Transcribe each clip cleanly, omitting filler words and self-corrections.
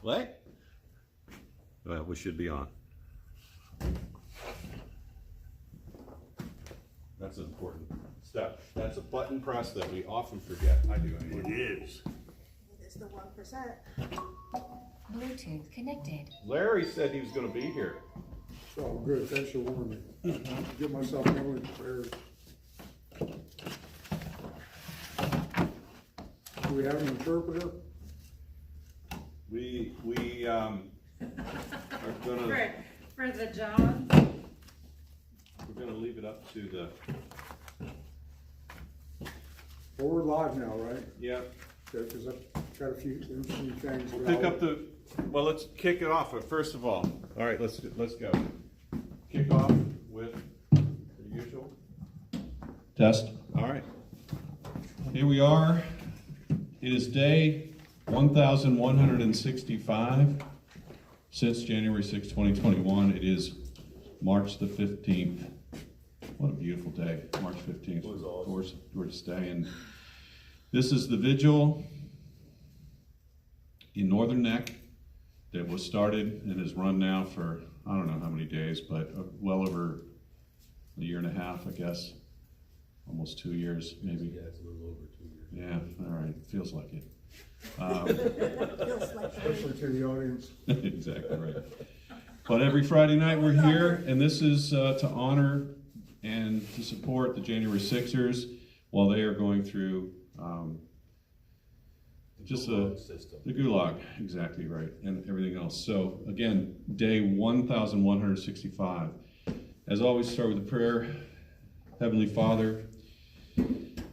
What? Well, we should be on. That's an important step. That's a button press that we often forget. I do anyway. It is. It's the 1%. Bluetooth connected. Larry said he was going to be here. Oh, good, thanks for warning me. Get myself mentally prepared. Do we have an interpreter? We are gonna For the John. we're gonna leave it up to the Well, we're live now, right? yeah. Because I've got a few interesting things. We'll pick up the well. Let's kick it off. First of all right. Let's go. Kick off with the usual Test. All right. Here we are. It is day 1165 since January 6, 2021. It is March the 15th. What a beautiful day. March 15th. It was awesome. Gorgeous day. And this is the vigil in Northern Neck that was started and has run now for, I don't know how many days, but well over a year and a half, I guess. Almost 2 years, maybe. Yeah, it's a little over 2 years. Yeah, all right, feels like it. Feels like Especially to the audience. Exactly right. But every Friday night we're here, and this is to honor and to support the January Sixers while they are going through the Gulag, exactly right, and everything else. So again, day 1165. As always, start with a prayer. Heavenly Father,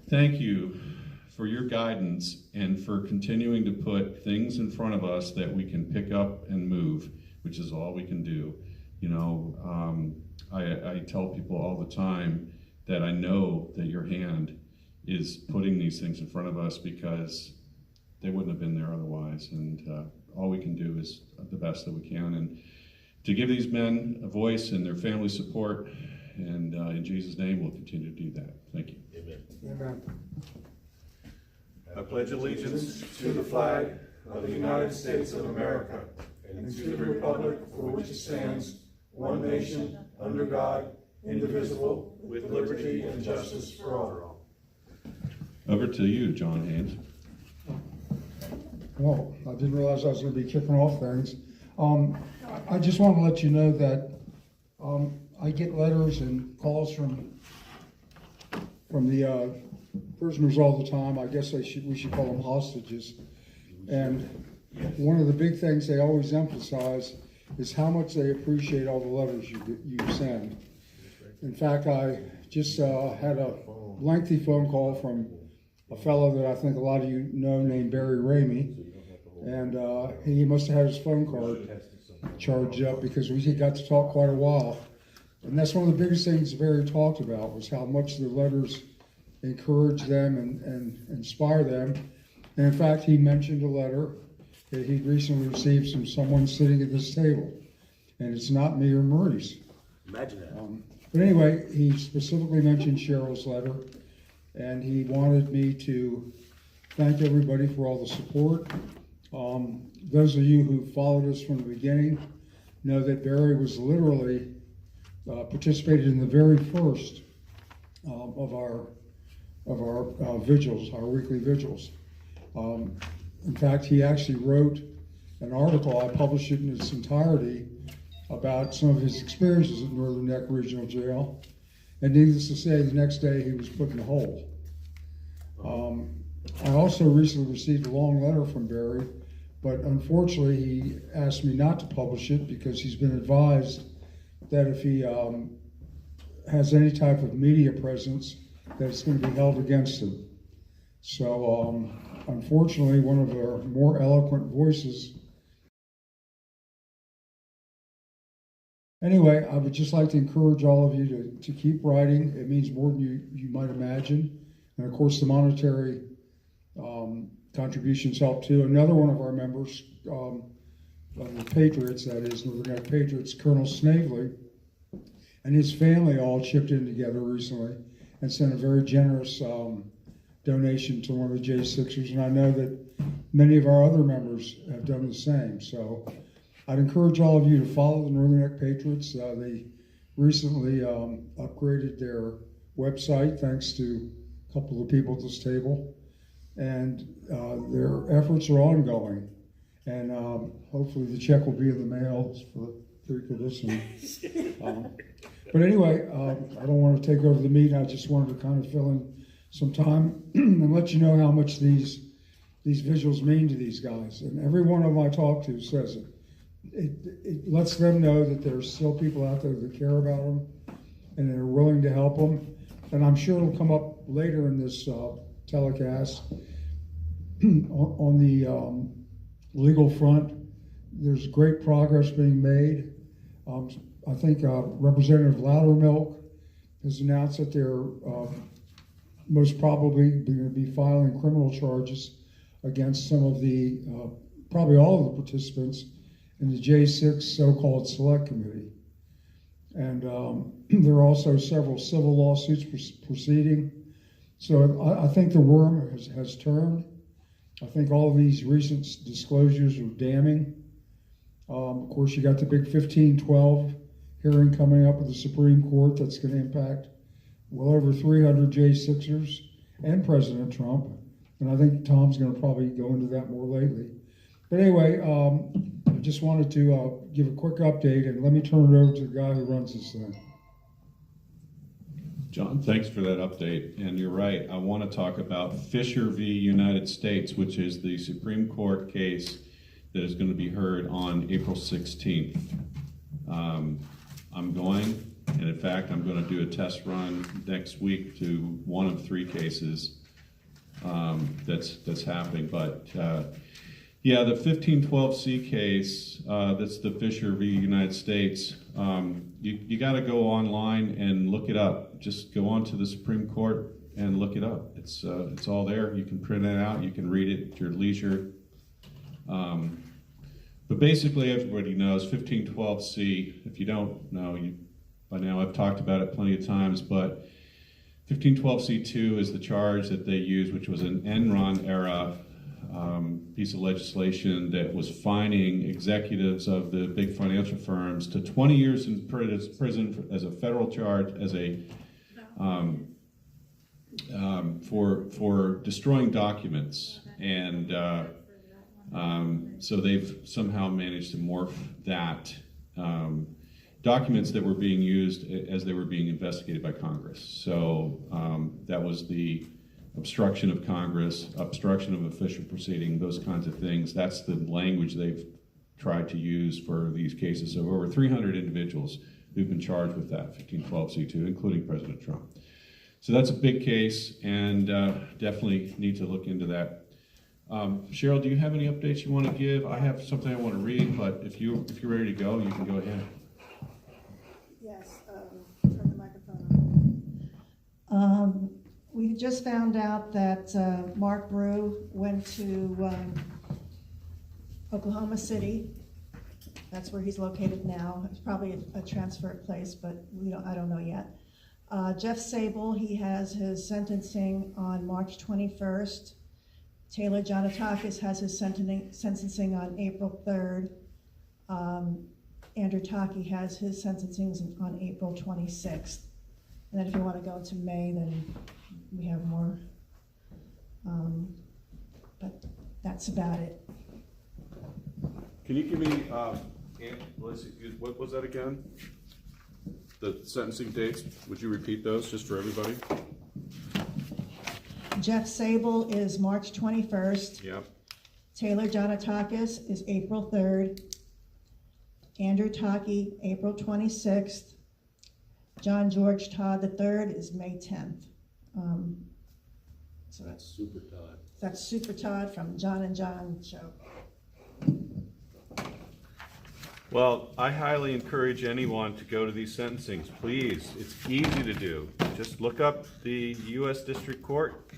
thank you for your guidance and for continuing to put things in front of us that we can pick up and move, which is all we can do. You know, I tell people all the time that I know that your hand is putting these things in front of us because they wouldn't have been there otherwise. And all we can do is the best that we can. And to give these men a voice and their family support, and in Jesus' name, we'll continue to do that. Thank you. Amen. Amen. I pledge allegiance To the flag of the United States of America and to the republic for which it stands, one nation, under God, indivisible, with liberty and justice for all. Over to you, John Haynes. Well, I didn't realize I was going to be kicking off things. I just want to let you know that I get letters and calls from the prisoners all the time. I guess we should call them hostages. And one of the big things they always emphasize is how much they appreciate all the letters you send. In fact, I just had a lengthy phone call from a fellow that I think a lot of you know named Barry Ramey. And he must have had his phone card charged up because we got to talk quite a while. And that's one of the biggest things Barry talked about was how much the letters encourage them and inspire them. And in fact, he mentioned a letter that he'd recently received from someone sitting at this table. And it's not me or Maurice. Imagine that. But anyway, he specifically mentioned Cheryl's letter, and he wanted me to thank everybody for all the support. Those of you who followed us from the beginning know that Barry was literally participated in the very first of our vigils, our weekly vigils. In fact, he actually wrote an article, I published it in its entirety, about some of his experiences at Northern Neck Regional Jail. And needless to say, the next day he was put in a hole. I also recently received a long letter from Barry, but unfortunately he asked me not to publish it because he's been advised that if he has any type of media presence, that it's going to be held against him. So unfortunately, one of our more eloquent voices. Anyway, I would just like to encourage all of you to keep writing. It means more than you might imagine. And of course, the monetary contributions help too. Another one of our members, the Patriots, that is, Northern Neck Patriots, Colonel Snavely, and his family all chipped in together recently and sent a very generous donation to one of the J6ers. And I know that many of our other members have done the same. So I'd encourage all of you to follow the Northern Neck Patriots. They recently upgraded their website thanks to a couple of people at this table. And their efforts are ongoing. And hopefully the check will be in the mail for pre-conditioning. But anyway, I don't want to take over the meeting. I just wanted to kind of fill in some time and let you know how much these visuals mean to these guys. And every one of them I talk to says it. It lets them know that there's still people out there that care about them and they're willing to help them. And I'm sure it'll come up later in this telecast. On the legal front, there's great progress being made. I think Representative Loudermilk has announced that they're most probably going to be filing criminal charges against some of the, probably all of the participants in the J6 so-called Select Committee. And there are also several civil lawsuits proceeding. So I think the worm has turned. I think all of these recent disclosures are damning. Of course, you got the big 1512 hearing coming up at the Supreme Court that's going to impact well over 300 J6ers and President Trump. And I think Tom's going to probably go into that more lately. But anyway, I just wanted to give a quick update, and let me turn it over to the guy who runs this thing. John, thanks for that update. And you're right, I want to talk about Fisher v. United States, which is the Supreme Court case that is going to be heard on April 16th. I'm going, and in fact, I'm going to do a test run next week to one of 3 cases that's happening. But yeah, the 1512C case, that's the Fisher v. United States. You got to go online and look it up. Just go on to the Supreme Court and look it up. It's all there. You can print it out. You can read it at your leisure. But basically, everybody knows 1512C. If you don't know, by now I've talked about it plenty of times, but 1512C2 is the charge that they used, which was an Enron era piece of legislation that was fining executives of the big financial firms to 20 years in prison as a federal charge, as a for destroying documents. And so they've somehow managed to morph that documents that were being used as they were being investigated by Congress. So that was the obstruction of Congress, obstruction of official proceeding, those kinds of things. That's the language they've tried to use for these cases of over 300 individuals who've been charged with that 1512C2, including President Trump. So that's a big case, and definitely need to look into that. Cheryl, do you have any updates you want to give? I have something I want to read, but if you're ready to go, you can go ahead. Yes, turn the microphone on. We just found out that Mark Brew went to Oklahoma City. That's where he's located now. It's probably a transfer place, but I don't know yet. Jeff Sable, he has his sentencing on March 21st. Taylor Jonatakis has his sentencing on April 3rd. Andrew Taki has his sentencing on April 26th. And then if you want to go to May, then we have more. But that's about it. Can you give me, what was that again? The sentencing dates, would you repeat those just for everybody? Jeff Sable is March 21st. Yep. Taylor Jonatakis is April 3rd. Andrew Taki, April 26th. John George Todd III is May 10th. So That's Super Todd. that's Super Todd from John and John show. Well, I highly encourage anyone to go to these sentencings, please. It's easy to do. Just look up the U.S. District Court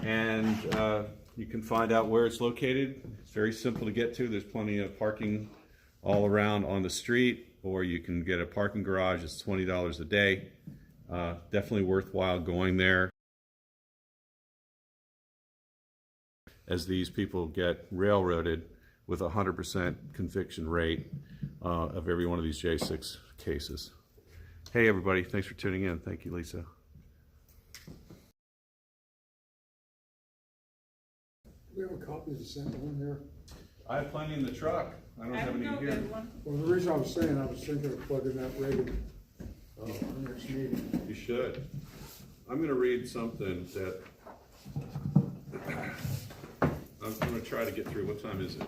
and you can find out where it's located. It's very simple to get to. There's plenty of parking all around on the street, or you can get a parking garage. It's $20 a day. Definitely worthwhile going there. as these people get railroaded with a 100% conviction rate of every one of these J6 cases. Hey, everybody, thanks for tuning in. Thank you, Lisa. We have a copy of the Senate one here. I have plenty in the truck. I don't have any here. Well, the reason I was saying, I was thinking of plugging that right in, the next meeting. You should. I'm going to read something that I'm going to try to get through. What time is it?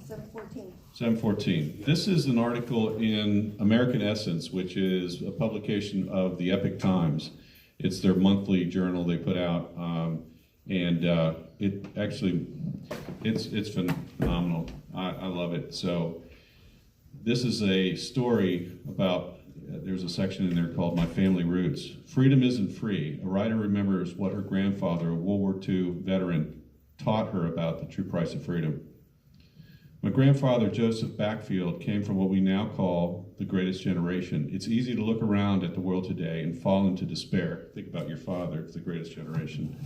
7:14. 7:14. This is an article in American Essence, which is a publication of the Epoch Times. It's their monthly journal they put out, and it actually, it's phenomenal. I love it. So this is a story about, there's a section in there called My Family Roots. Freedom isn't free. A writer remembers what her grandfather, a World War II veteran, taught her about the true price of freedom. My grandfather, Joseph Backfield, came from what we now call the greatest generation. It's easy to look around at the world today and fall into despair. Think about your father, it's the greatest generation.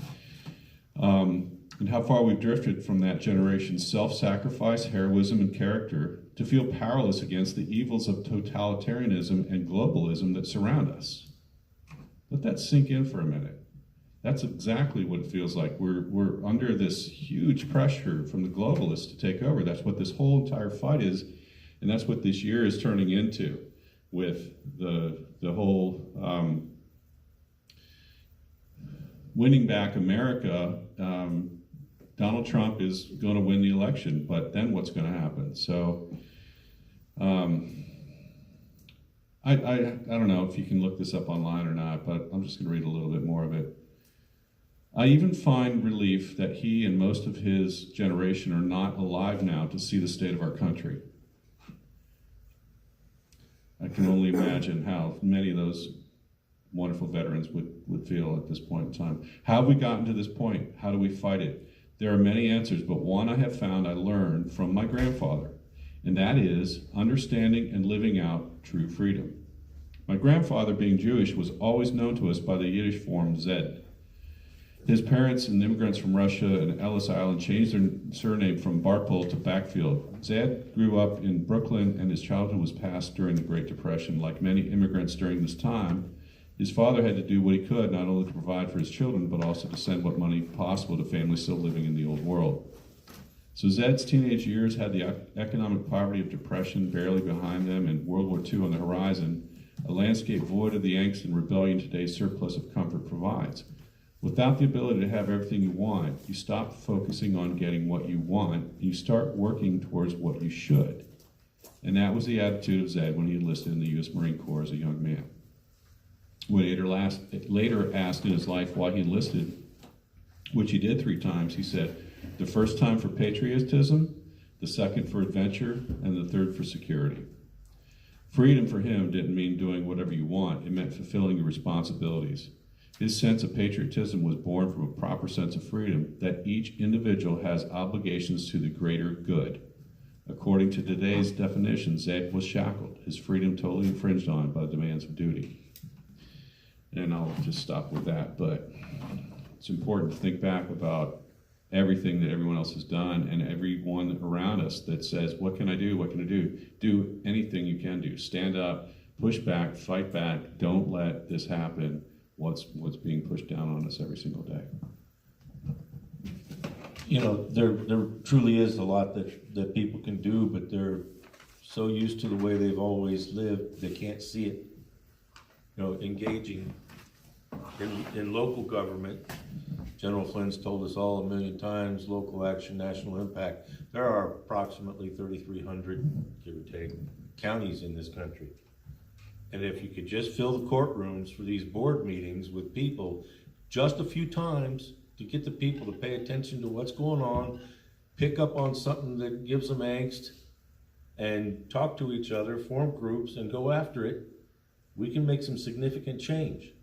And how far we've drifted from that generation's self-sacrifice, heroism, and character to feel powerless against the evils of totalitarianism and globalism that surround us. Let that sink in for a minute. That's exactly what it feels like. We're under this huge pressure from the globalists to take over. That's what this whole entire fight is, and that's what this year is turning into with the whole winning back America. Donald Trump is going to win the election, but then what's going to happen? So I don't know if you can look this up online or not, but I'm just going to read a little bit more of it. I even find relief that he and most of his generation are not alive now to see the state of our country. I can only imagine how many of those wonderful veterans would feel at this point in time. How have we gotten to this point? How do we fight it? There are many answers, but one I have found I learned from my grandfather, and that is understanding and living out true freedom. My grandfather, being Jewish, was always known to us by the Yiddish form Zed. His parents and immigrants from Russia and Ellis Island changed their surname from Barpol to Backfield. Zed grew up in Brooklyn, and his childhood was passed during the Great Depression. Like many immigrants during this time, his father had to do what he could, not only to provide for his children, but also to send what money possible to families still living in the old world. So Zed's teenage years had the economic poverty of depression barely behind them and World War II on the horizon, a landscape void of the angst and rebellion today's surplus of comfort provides. Without the ability to have everything you want, you stop focusing on getting what you want, and you start working towards what you should. And that was the attitude of Zed when he enlisted in the U.S. Marine Corps as a young man. When he later asked in his life why he enlisted, which he did 3 times, he said, the first time for patriotism, the second for adventure, and the third for security. Freedom for him didn't mean doing whatever you want, it meant fulfilling your responsibilities. His sense of patriotism was born from a proper sense of freedom, that each individual has obligations to the greater good. According to today's definition, Zed was shackled, his freedom totally infringed on by the demands of duty. And I'll just stop with that, but it's important to think back about everything that everyone else has done and everyone around us that says, what can I do, what can I do? Do anything you can do. Stand up, push back, fight back, don't let this happen. What's being pushed down on us every single day. You know, there truly is a lot that people can do, but they're so used to the way they've always lived, they can't see it. You know, engaging in local government. General Flynn's told us all a million times, local action, national impact. There are approximately 3,300, give or take, counties in this country. And if you could just fill the courtrooms for these board meetings with people just a few times to get the people to pay attention to what's going on, pick up on something that gives them angst, and talk to each other, form groups, and go after it, we can make some significant change.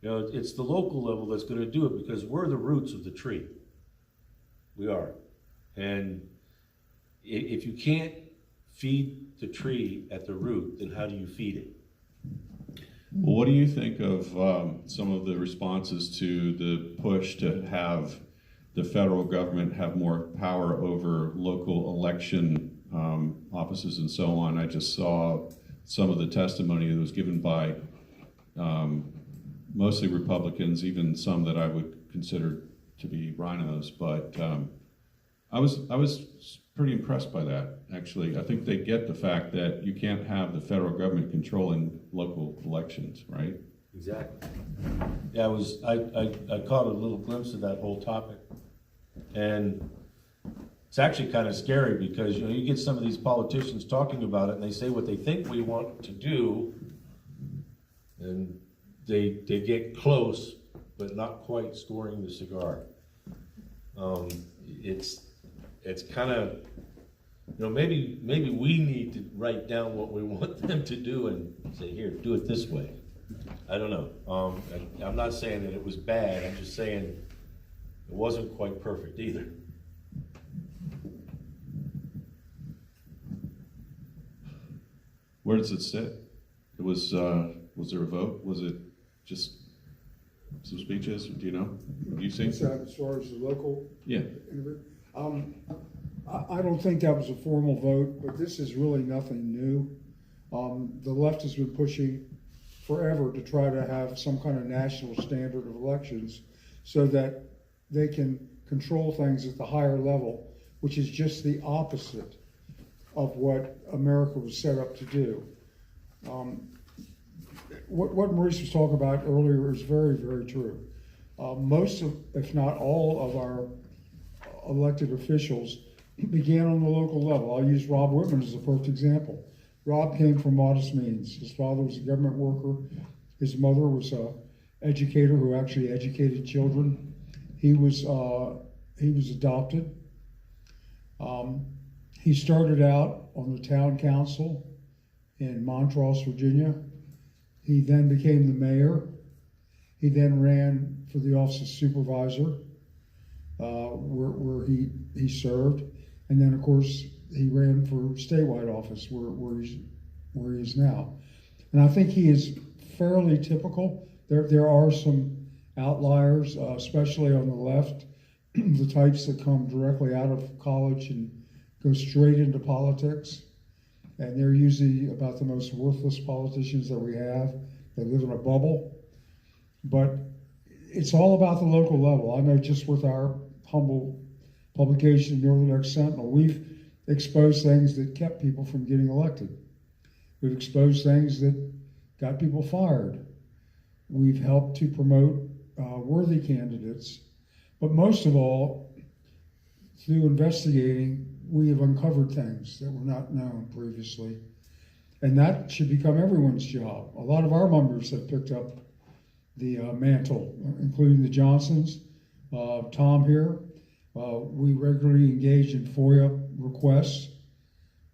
You know, it's the local level that's going to do it because we're the roots of the tree. We are. And if you can't feed the tree at the root, then how do you feed it? Well, what do you think of some of the responses to the push to have the federal government have more power over local election offices and so on. I just saw some of the testimony that was given by mostly Republicans, even some that I would consider to be rhinos. But I was pretty impressed by that, actually. I think they get the fact that you can't have the federal government controlling local elections, right? Exactly. Yeah, I caught a little glimpse of that whole topic. And it's actually kind of scary because, you know, you get some of these politicians talking about it and they say what they think we want to do, and they get close, but not quite scoring the cigar. It's kind of, you know, maybe we need to write down what we want them to do and say, here, do it this way. I don't know. I'm not saying that it was bad. I'm just saying it wasn't quite perfect either. Where does it sit? It was there a vote? Was it just some speeches? Do you know? Have you seen? What's that, as far as the local? Yeah. I don't think that was a formal vote, but this is really nothing new. The left has been pushing forever to try to have some kind of national standard of elections so that they can control things at the higher level, which is just the opposite of what America was set up to do. What Maurice was talking about earlier is very, very true. Most of, if not all of our elected officials began on the local level. I'll use Rob Whitman as the first example. Rob came from modest means. His father was a government worker. His mother was an educator who actually educated children. He was adopted. He started out on the town council in Montrose, Virginia. He then became the mayor. He then ran for the office of supervisor, where he served. And then, of course, he ran for statewide office where he is now. And I think he is fairly typical. There are some outliers, especially on the left, the types that come directly out of college and go straight into politics. And they're usually about the most worthless politicians that we have. They live in a bubble. But it's all about the local level. I know just with our humble publication, Northern Oaks Sentinel, we've exposed things that kept people from getting elected. We've exposed things that got people fired. We've helped to promote worthy candidates. But most of all, through investigating, we have uncovered things that were not known previously. And that should become everyone's job. A lot of our members have picked up the mantle, including the Johnsons, Tom here. We regularly engage in FOIA requests.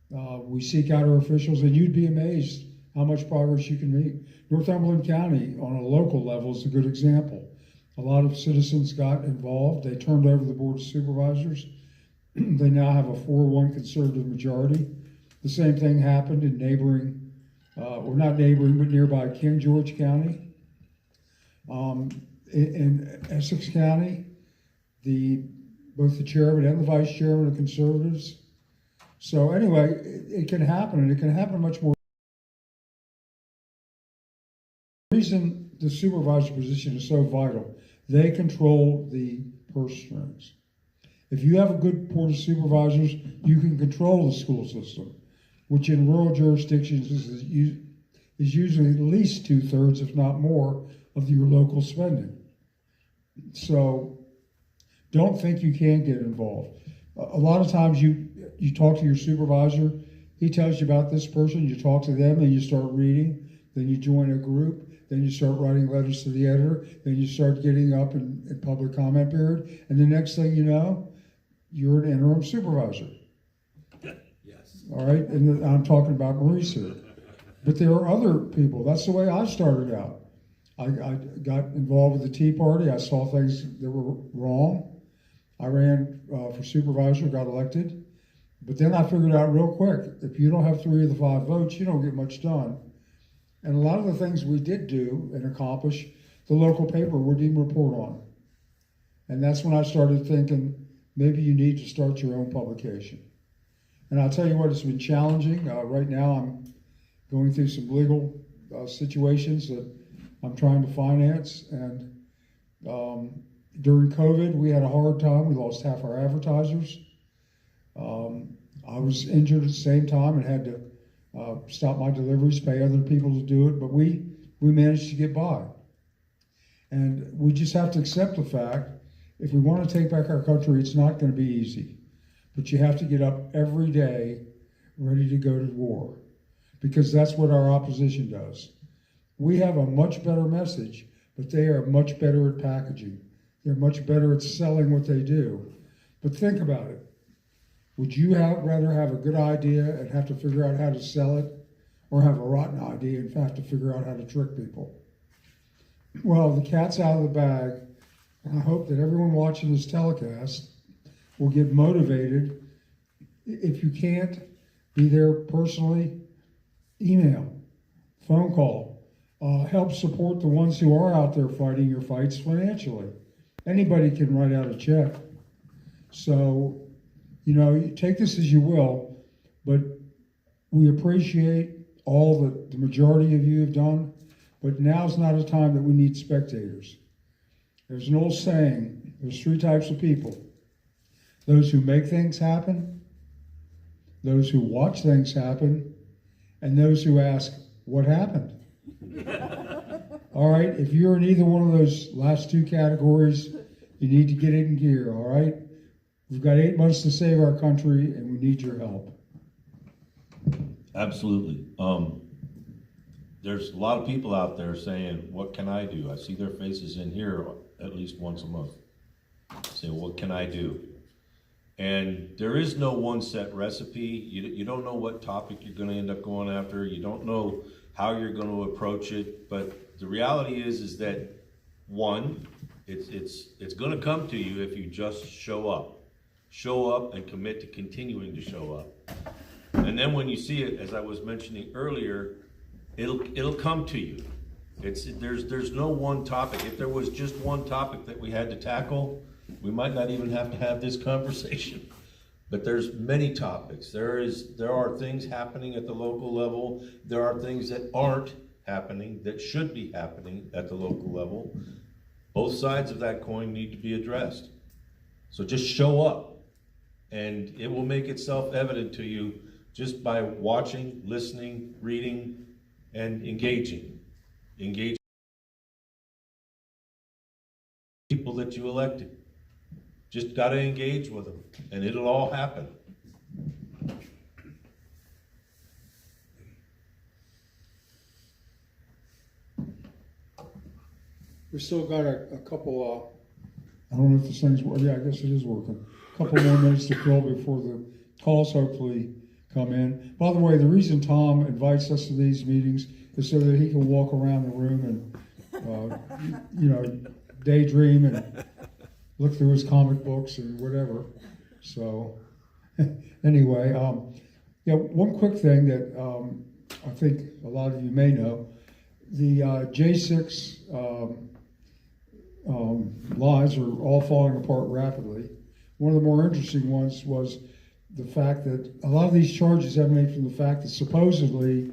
We seek out our officials, and you'd be amazed how much progress you can make. Northumberland County, on a local level, is a good example. A lot of citizens got involved. They turned over the Board of Supervisors. They now have a 4-1 conservative majority. The same thing happened in neighboring, or not neighboring, but nearby King George County. In Essex County, both the chairman and the vice chairman are conservatives. So anyway, it can happen, and it can happen much more. The reason the supervisor position is so vital, they control the purse strings. If you have a good board of supervisors, you can control the school system, which in rural jurisdictions is usually at least 2/3, if not more, of your local spending. So don't think you can't get involved. A lot of times you talk to your supervisor, he tells you about this person, you talk to them, and you start reading, then you join a group, then you start writing letters to the editor, then you start getting up in public comment period, and the next thing you know, you're an interim supervisor. Yes. All right, and I'm talking about Maurice here. But there are other people. That's the way I started out. I got involved with the Tea Party. I saw things that were wrong. I ran for supervisor, got elected. But then I figured out real quick, if you don't have 3 of the 5 votes, you don't get much done. And a lot of the things we did do and accomplish, the local paper wouldn't even report on. And that's when I started thinking, maybe you need to start your own publication. And I'll tell you what, it's been challenging. Right now I'm going through some legal situations that I'm trying to finance. And during COVID, we had a hard time. We lost half our advertisers. I was injured at the same time and had to stop my deliveries, pay other people to do it, but we managed to get by. And we just have to accept the fact, if we want to take back our country, it's not going to be easy. But you have to get up every day ready to go to war, because that's what our opposition does. We have a much better message, but they are much better at packaging. They're much better at selling what they do. But think about it. Would you rather have a good idea and have to figure out how to sell it, or have a rotten idea and have to figure out how to trick people? Well, the cat's out of the bag, and I hope that everyone watching this telecast will get motivated. If you can't be there personally, email, phone call, help support the ones who are out there fighting your fights financially. Anybody can write out a check. So, you know, you take this as you will, but we appreciate all that the majority of you have done, but now's not a time that we need spectators. There's an old saying, there's three types of people: those who make things happen, those who watch things happen, and those who ask, what happened? All right, if you're in either one of those last two categories, you need to get in gear, all right? We've got 8 months to save our country, and we need your help. Absolutely. There's a lot of people out there saying, what can I do? I see their faces in here at least once a month. Say, what can I do? And there is no one set recipe. You don't know what topic you're going to end up going after. You don't know how you're going to approach it. But the reality is that, one, it's going to come to you if you just show up. Show up and commit to continuing to show up. And then when you see it, as I was mentioning earlier, it'll come to you. There's no one topic. If there was just one topic that we had to tackle, we might not even have to have this conversation. But there's many topics. There are things happening at the local level. There are things that aren't happening that should be happening at the local level. Both sides of that coin need to be addressed. So just show up, and it will make itself evident to you just by watching, listening, reading, and engaging. Engage people that you elected. Just got to engage with them, and it'll all happen. We still got a couple, I don't know if this thing's working. Yeah, I guess it is working. A couple more minutes to fill before the calls hopefully come in. By the way, the reason Tom invites us to these meetings is so that he can walk around the room and, daydream and look through his comic books and whatever. So, anyway, one quick thing that I think a lot of you may know, the J6 lies are all falling apart rapidly. One of the more interesting ones was the fact that a lot of these charges emanate from the fact that supposedly,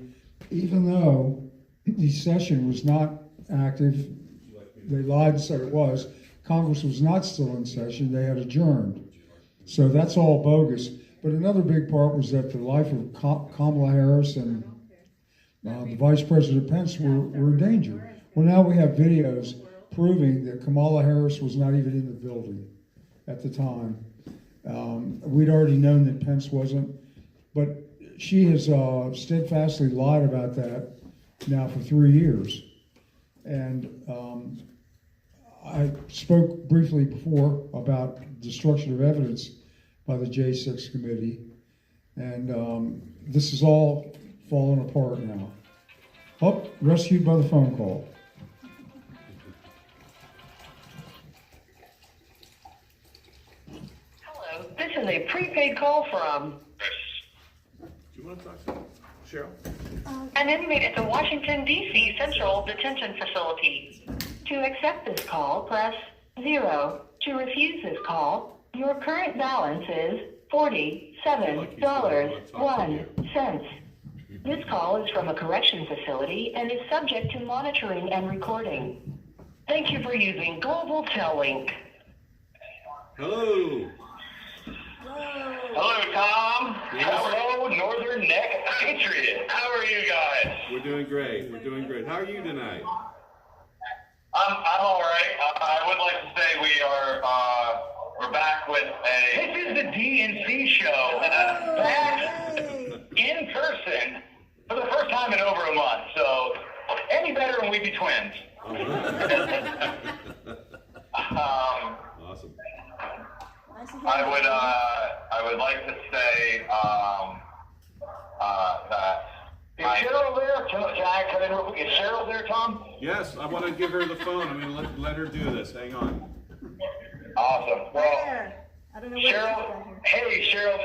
even though the session was not active, they lied and said it was, Congress was not still in session, they had adjourned. So that's all bogus. But another big part was that the life of Kamala Harris and the Vice President Pence were in danger. Well, now we have videos proving that Kamala Harris was not even in the building at the time. We'd already known that Pence wasn't, but she has steadfastly lied about that now for 3 years. And I spoke briefly before about destruction of evidence by the J6 committee, and this is all falling apart now. Oh, rescued by the phone call. Hello, this is a prepaid call from Do you want to talk to Cheryl? an inmate at the Washington, D.C. Central Detention Facility. To accept this call, press 0. To refuse this call, your current balance is $47.01. This call is from a correction facility and is subject to monitoring and recording. Thank you for using Global Tellink. Hello. Hello, Tom. Hello, Northern Neck Patriot. How are you guys? We're doing great. We're doing great. How are you tonight? I'm all right. I would like to say we're back with this is the DNC show, back in person for the first time in over a month. So, any better when we be twins. Awesome. I would like to say that. Is Cheryl there? Can I come in real quick? Is Cheryl there, Tom? Yes, I want to give her the phone. I'm going to let her do this. Hang on. Awesome. Well, I don't know where Cheryl, hey Cheryl,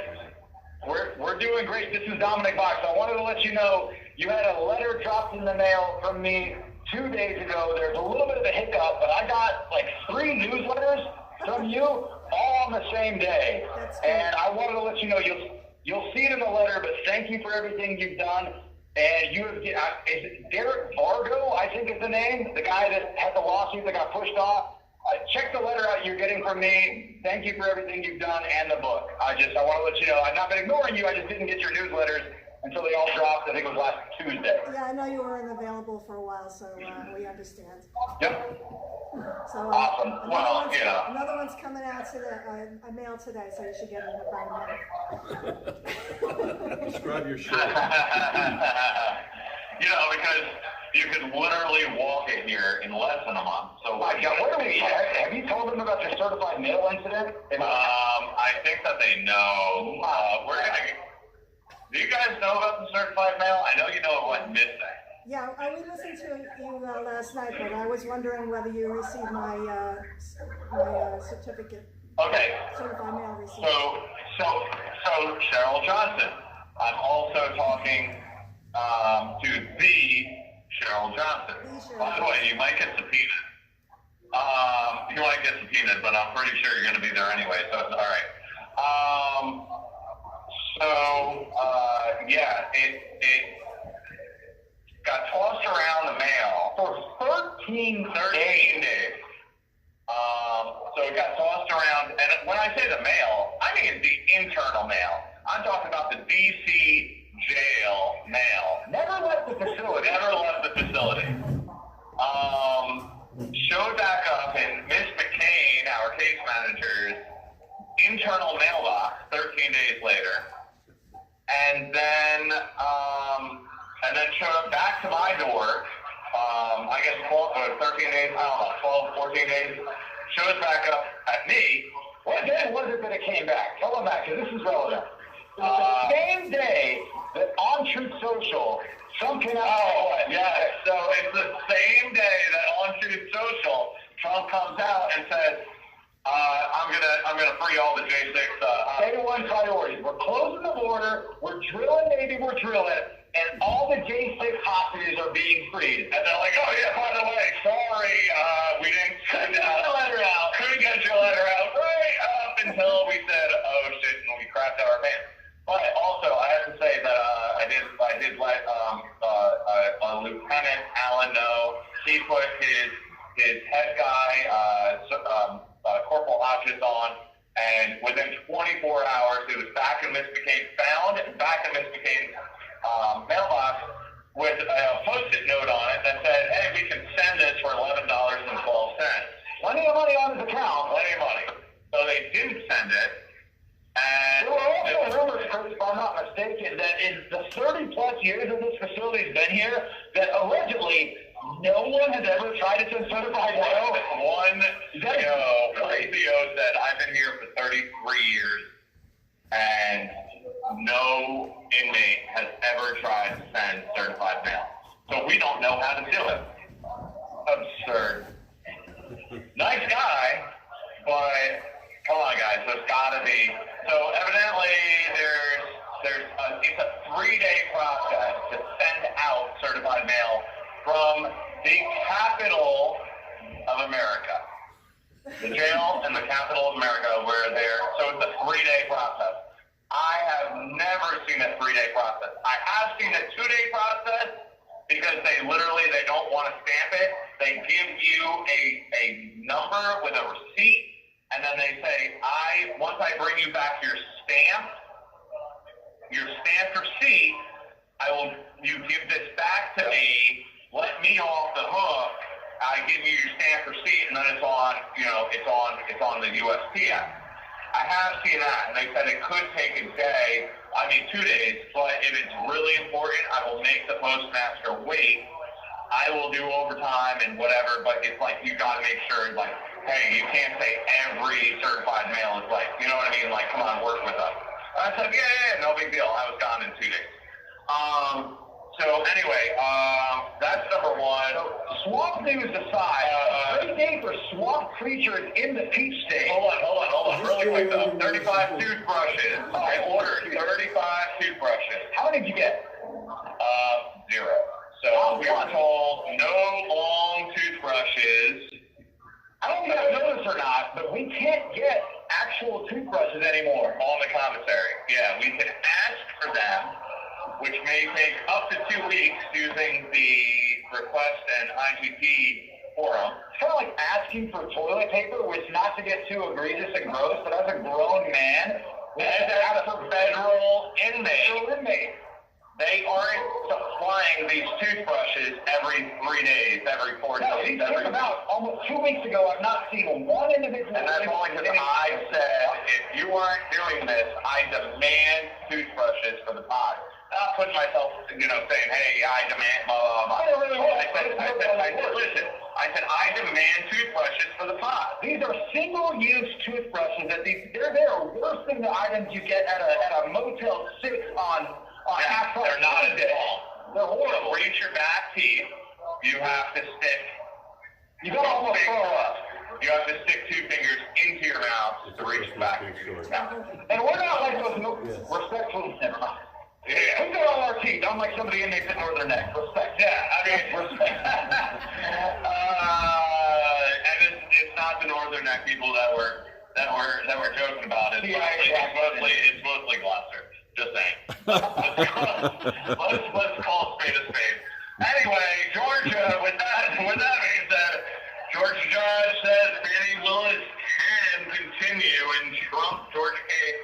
we're doing great. This is Dominic Box. I wanted to let you know you had a letter dropped in the mail from me 2 days ago. There's a little bit of a hiccup, but I got like 3 newsletters from you all on the same day. And I wanted to let you know you'll see it in the letter, but thank you for everything you've done. And you have, is it Derek Vargo, I think is the name, the guy that had the lawsuit that got pushed off. Check the letter out you're getting from me. Thank you for everything you've done and the book. I want to let you know, I've not been ignoring you. I just didn't get your newsletters until they all dropped. I think it was last Tuesday. Yeah, I know you weren't available for a while, so we understand. Yep. So Awesome. Well, another one's coming out today. I mailed today, so you should get it in about a minute. Describe your show. Because you could literally walk it here in less than a month. So have you told them about your certified mail incident? I think that they know. Do you guys know about the certified mail? I know you know it went missing. Yeah, we listened to you last night, but I was wondering whether you received my certificate. Okay. Certified mail receipt. So Cheryl Johnson. I'm also talking to the Cheryl Johnson. By the way, you might get subpoenaed. But I'm pretty sure you're going to be there anyway, so it's all right. It got tossed around the mail for 13 days. So it got tossed around, and when I say the mail, I mean the internal mail. I'm talking about the DC jail mail. Never left the facility. Showed back up in Miss McCain, our case manager's internal mailbox 13 days later. And then showed up back to my door, I guess 12 or 13 days, I don't know, 12, 14 days, shows back up at me. What day was it that it came back? Tell them that, because this is relevant. The same day that on Truth Social, Trump came out. Oh, yeah. So it's the same day that on Truth Social, Trump comes out and says, I'm gonna free all the J6. Day one priorities. We're closing the border. We're drilling, and all the J6 hostages are being freed. And they're like, oh yeah, by the way, sorry, we didn't send the letter out. Couldn't get your letter out right up until we said, oh shit, and we crapped out our pants. But also, I have to say that I did let Lieutenant Allen know. He put his head guy, Corporal Hodges, on, and within 24 hours, it was back in Miss McCain's mailbox with a Post-it note on it that said, "Hey, we can send this for $11.12." Plenty of money on his account. Plenty of money. So they didn't send it. And there were also rumors, Chris, if I'm not mistaken, that in the 30-plus years that this facility's been here, that allegedly no one has ever tried to send certified mail. One CEO said, I've been here for 33 years, and no inmate has ever tried to send certified mail. So we don't know how to do it. Absurd. Nice guy, but come on, guys, there's gotta be. So evidently it's a 3-day process to send out certified mail from the capital of America. the jail and the capital of America where they're, so it's a 3-day process. I have never seen a 3-day process. I have seen a 2-day process because they don't want to stamp it. They give you a number with a receipt, and then they say, once I bring you back your stamped receipt, you give this back to me, let me off the hook, I give you your stamped receipt, and then it's on the USPS. I have seen that, and they said it could take 2 days, but if it's really important, I will make the postmaster wait. I will do overtime and whatever, but it's like, you gotta make sure, like, hey, you can't say every certified mail is like, you know what I mean? Like, come on, work with us. I said, yeah, no big deal. I was gone in 2 days. So anyway, that's number one. Swamp news aside, great day for swamp creatures in the peach state. Hold on, really quick though. 35 toothbrushes. I ordered 35 toothbrushes. How many did you get? 0. So we were told no long toothbrushes. I don't know if you noticed or not, but we can't get actual toothbrushes anymore. On the commissary. Yeah, we can ask for them, which may take up to 2 weeks using the request and IGP forum. It's kind of like asking for toilet paper, which, not to get too egregious and gross, but as a grown man, as a federal inmate, they aren't supplying these toothbrushes every 3 days, every 4 days. These came about almost 2 weeks ago. I've not seen one individual. And that's only because I said, if you aren't doing this, I demand toothbrushes for the pod. Not putting myself, saying, hey, I demand, blah, blah, blah. I said, I demand toothbrushes for the pod. These are single-use toothbrushes. They're worse than the items you get at a Motel 6 on half price. They're not at all. They're horrible. To reach your back teeth, you have to stick. You got to almost throw up. You have to stick 2 fingers into your mouth to reach the back of your mouth. And we're not like those respectful. Never mind. Yeah. We got all our teeth, unlike some of the inmates at Northern Neck. Respect. Yeah, I mean, respect. And it's not the Northern Neck people that we're joking about. It's mostly Gloucester. Just saying. Let's call a spade a spade. Anyway, Georgia. With that being said, Georgia judge says Fani Willis can continue in Trump-Georgia case,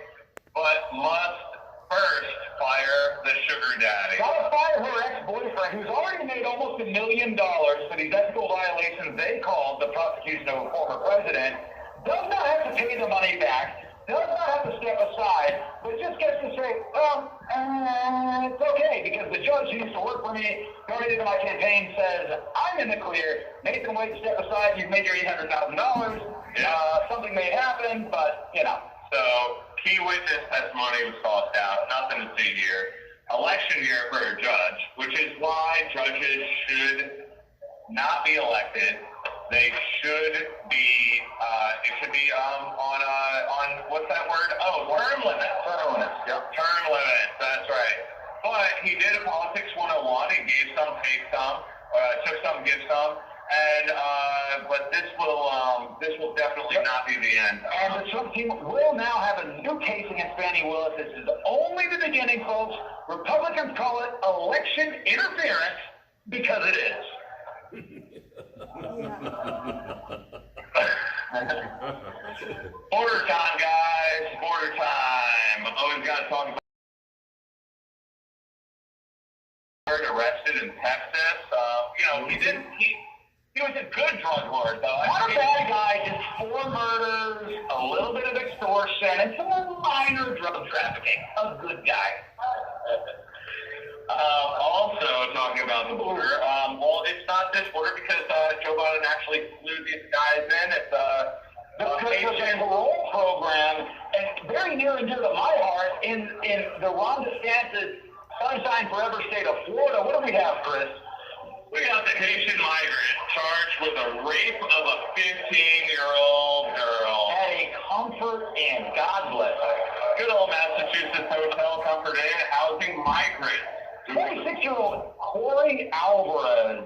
but must first fire the sugar daddy. Gotta fire her ex-boyfriend, who's already made almost $1 million for these ethical violations they called the prosecution of a former president. Does not have to pay the money back. Does not have to step aside, but just gets to say, it's okay, because the judge who used to work for me, donated to my campaign, says, I'm in the clear. Nathan Wade, step aside. You've made your $800,000. Something may happen, but, So, key witness testimony was tossed out. Nothing to see here. Election year for a judge, which is why judges should not be elected. They should be, it should be on what's that word? Oh, term limits. Term limits, yep. Term limits, that's right. But he did a politics 101. He gave some, take some, took some, give some. And, but this will definitely not be the end. And the Trump team will now have a new case against Fani Willis. This is only the beginning, folks. Republicans call it election interference because it is. Border time, guys. Border time. Always got to talk about arrested in Texas. He was a good drug lord, though. Not a bad guy, just 4 murders, a little bit of extortion, and some minor drug trafficking. A good guy. Also, talking about the border, well, it's not this border because Joe Biden actually flew these guys in. It's the parole program, and very near and dear to my heart, in the Ron DeSantis Sunshine Forever state of Florida. What do we have, Chris? We got the Haitian migrant charged with a rape of a 15-year-old girl. At a Comfort Inn. God bless her. Good old Massachusetts hotel, Comfort Inn, housing migrants. 26-year-old Corey Alvarez.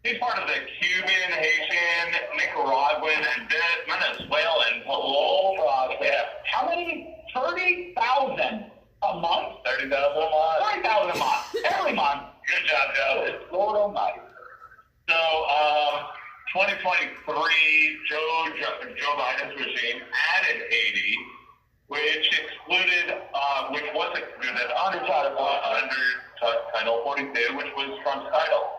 He's part of the Cuban, Haitian, Nicaraguan, and Venezuelan parole process. Yeah. How many? 30,000 a month? 30,000 a month. 30,000 a month. Every month. Good job, Joe. Lord Almighty. So, 2023, Joe Biden's regime added Haiti, which was excluded under Title 42, which was Trump's title.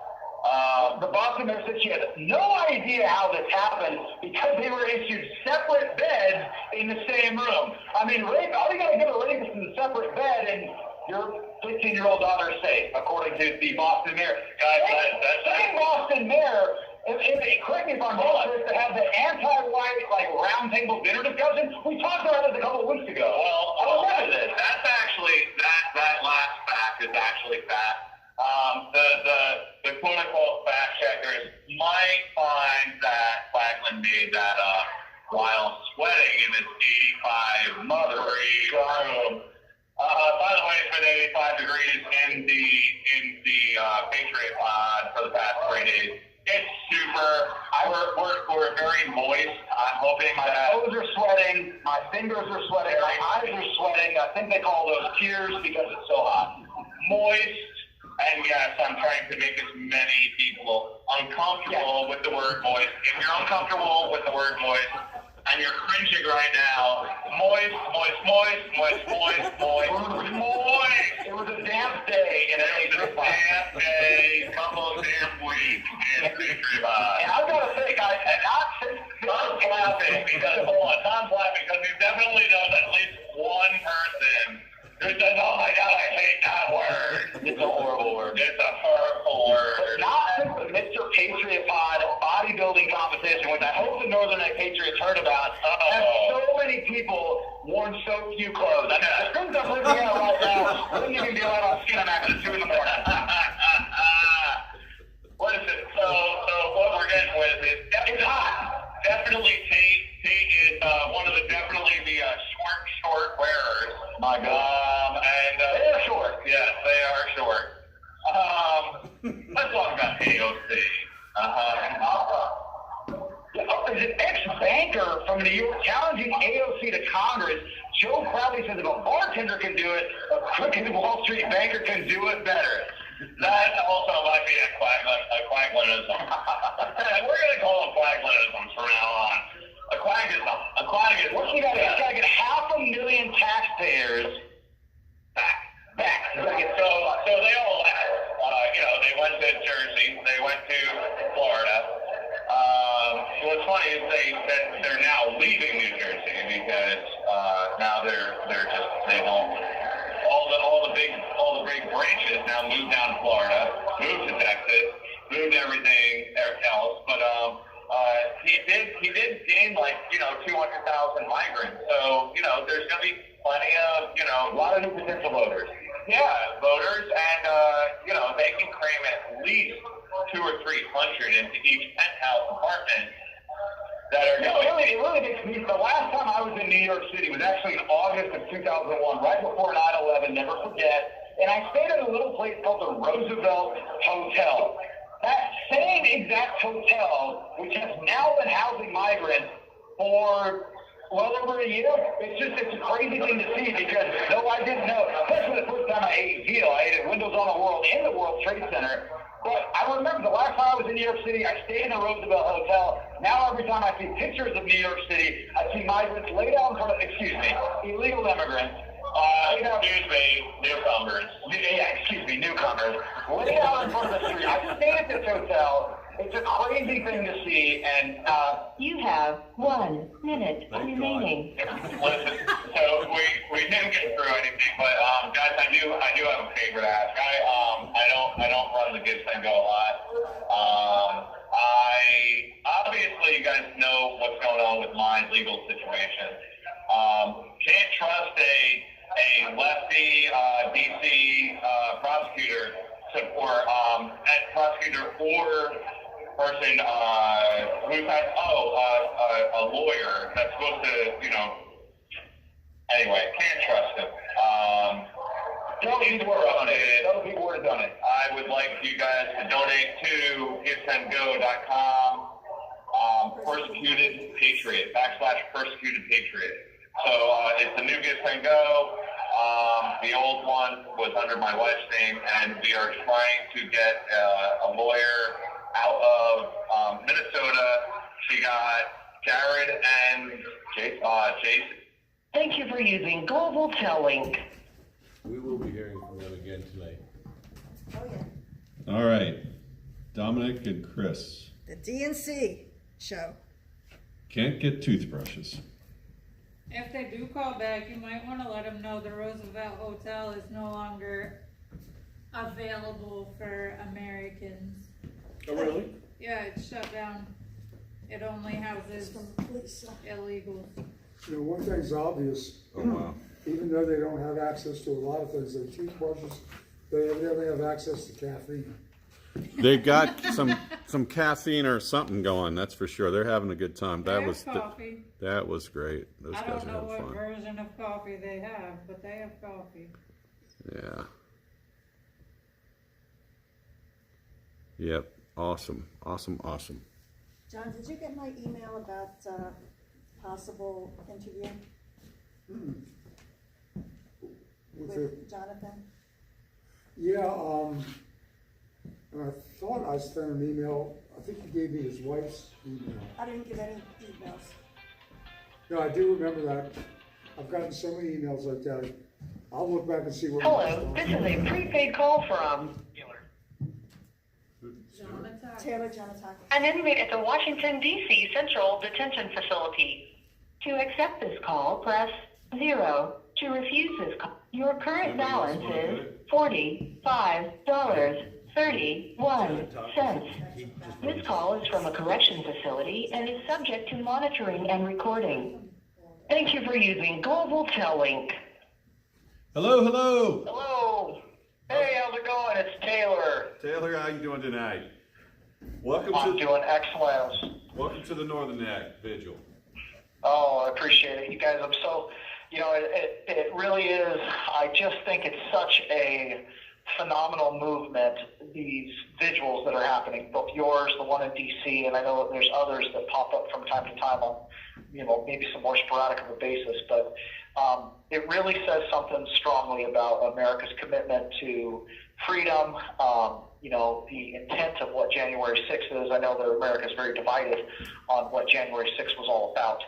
The Boston mayor said she had no idea how this happened because they were issued separate beds in the same room. I mean, rape, all you got to give a rapist is a separate bed and your 15-year-old daughter is safe, according to the Boston mayor. Same Boston mayor, correct me if I'm wrong, to have the anti-white, round table dinner discussion. We talked about this a couple of weeks ago. Well, I remember this. That's actually, that last fact is actually fact. The quote-unquote fact checkers might find that Flaglin made that up while sweating in his 85 degree room. By the way, it's been 85 degrees in the Patriot Pod for the past 3 days. It's super. We're very moist. I'm hoping my toes are sweating, my fingers are sweating, my eyes are sweating. I think they call those tears because it's so hot. Moist. And yes, I'm trying to make as many people uncomfortable with the word moist. If you're uncomfortable with the word moist, and you're cringing right now, moist. It was a damp day in a damp day, couple of damn weeks in Patriot Pod. And I've got to say, guys, Tom's laughing because he definitely knows at least one person who says, oh my God, I hate that word. It's a horrible word. It's a horrible word. Not since the Mr. Patriot Pod bodybuilding competition, which I hope the Northern Night Patriots heard about, have so many people worn so few clothes. I mean, the things I'm looking at right now wouldn't even be allowed on Skinamax at 2 in the morning. What is it? So what we're getting with is it's hot. Definitely Tate is definitely the short wearers. My God. And they are short. Yes, they are short. Let's talk about AOC. There's an ex-banker from New York challenging AOC to Congress. Joe Crowley says if a bartender can do it, a crooked Wall Street banker can do it better. That also might be a Quaglinism. We're going to call them Quaglinisms from now on. A Quaggism. What's he got to get 500,000 taxpayers back. So they all left. They went to Jersey. They went to Florida. What's funny is they're now leaving New Jersey because now they don't. All the big branches now moved down to Florida, moved to Texas, moved everything else. But he did gain 200,000 migrants. So there's going to be plenty of a lot of new potential voters. Yeah, voters, and they can cram at least 200 or 300 into each penthouse apartment. That are it really makes me. The last time I was in New York City was actually in August of 2001, right before 9/11. Never forget. And I stayed at a little place called the Roosevelt Hotel. That same exact hotel, which has now been housing migrants for well over a year. It's a crazy thing to see because though I didn't know, especially the first time I ate Veal, I ate at Windows on the World in the World Trade Center. But I remember the last time I was in New York City, I stayed in the Roosevelt Hotel. Now every time I see pictures of New York City, I see migrants laid out in front of, illegal immigrants. Newcomers. Newcomers. Laid out in front of the street. I stayed at this hotel. It's a crazy thing to see, and you have 1 minute remaining. Listen, so we didn't get through anything, but guys, I do have a favorite ask. I don't run the Gives and Go a lot. Obviously you guys know what's going on with my legal situation. Can't trust a lefty DC prosecutor or person who's had a lawyer that's supposed to anyway, can't trust him. Tell me people would have done it. I would like you guys to donate to givesendgo.com, persecuted patriot, /persecuted patriot. So it's the new Give Send Go. The old one was under my wife's name, and we are trying to get a lawyer out of Minnesota. She got Jared and Jason. Thank you for using Global Tellink. We will be hearing from them again tonight. Oh, yeah. All right, Dominic and Chris. The DNC show. Can't get toothbrushes. If they do call back, you might want to let them know the Roosevelt Hotel is no longer available for Americans. Oh, really? Yeah, it's shut down. It only houses illegals. You know, one thing's obvious. Oh, wow. Even though they don't have access to a lot of things, like toothbrushes, they evidently have access to caffeine. They've got some caffeine or something going, that's for sure. They're having a good time. They have coffee. That was great. Those I guys don't are know having what fun. version of coffee they have, but they have coffee. Yeah. Yep. Awesome. Awesome. John, did you get my email about possible interview with Jonathan? Yeah, and I thought I sent an email, I think he gave me his wife's email. I didn't get any emails. No, I do remember that. I've gotten so many emails like that. I'll look back and see what. Hello, this is a prepaid call from Taylor Jonathan. an inmate at the Washington, D.C. Central Detention Facility. To accept this call, press 0. To refuse this call, your current balance is $45.31. This call is from a correction facility and is subject to monitoring and recording. Thank you for using Global Tellink. Hello. Hello. Hey, how's it going? It's Taylor. Taylor, how you doing tonight? Welcome I'm to doing excellent. welcome to the Northern Act Vigil. Oh, I appreciate it. You guys, I'm so, it really is. I just think it's such a phenomenal movement, these vigils that are happening, both yours, the one in D.C., and I know that there's others that pop up from time to time on, maybe some more sporadic of a basis, but it really says something strongly about America's commitment to freedom, the intent of what January 6th is. I know that America is very divided on what January 6th was all about,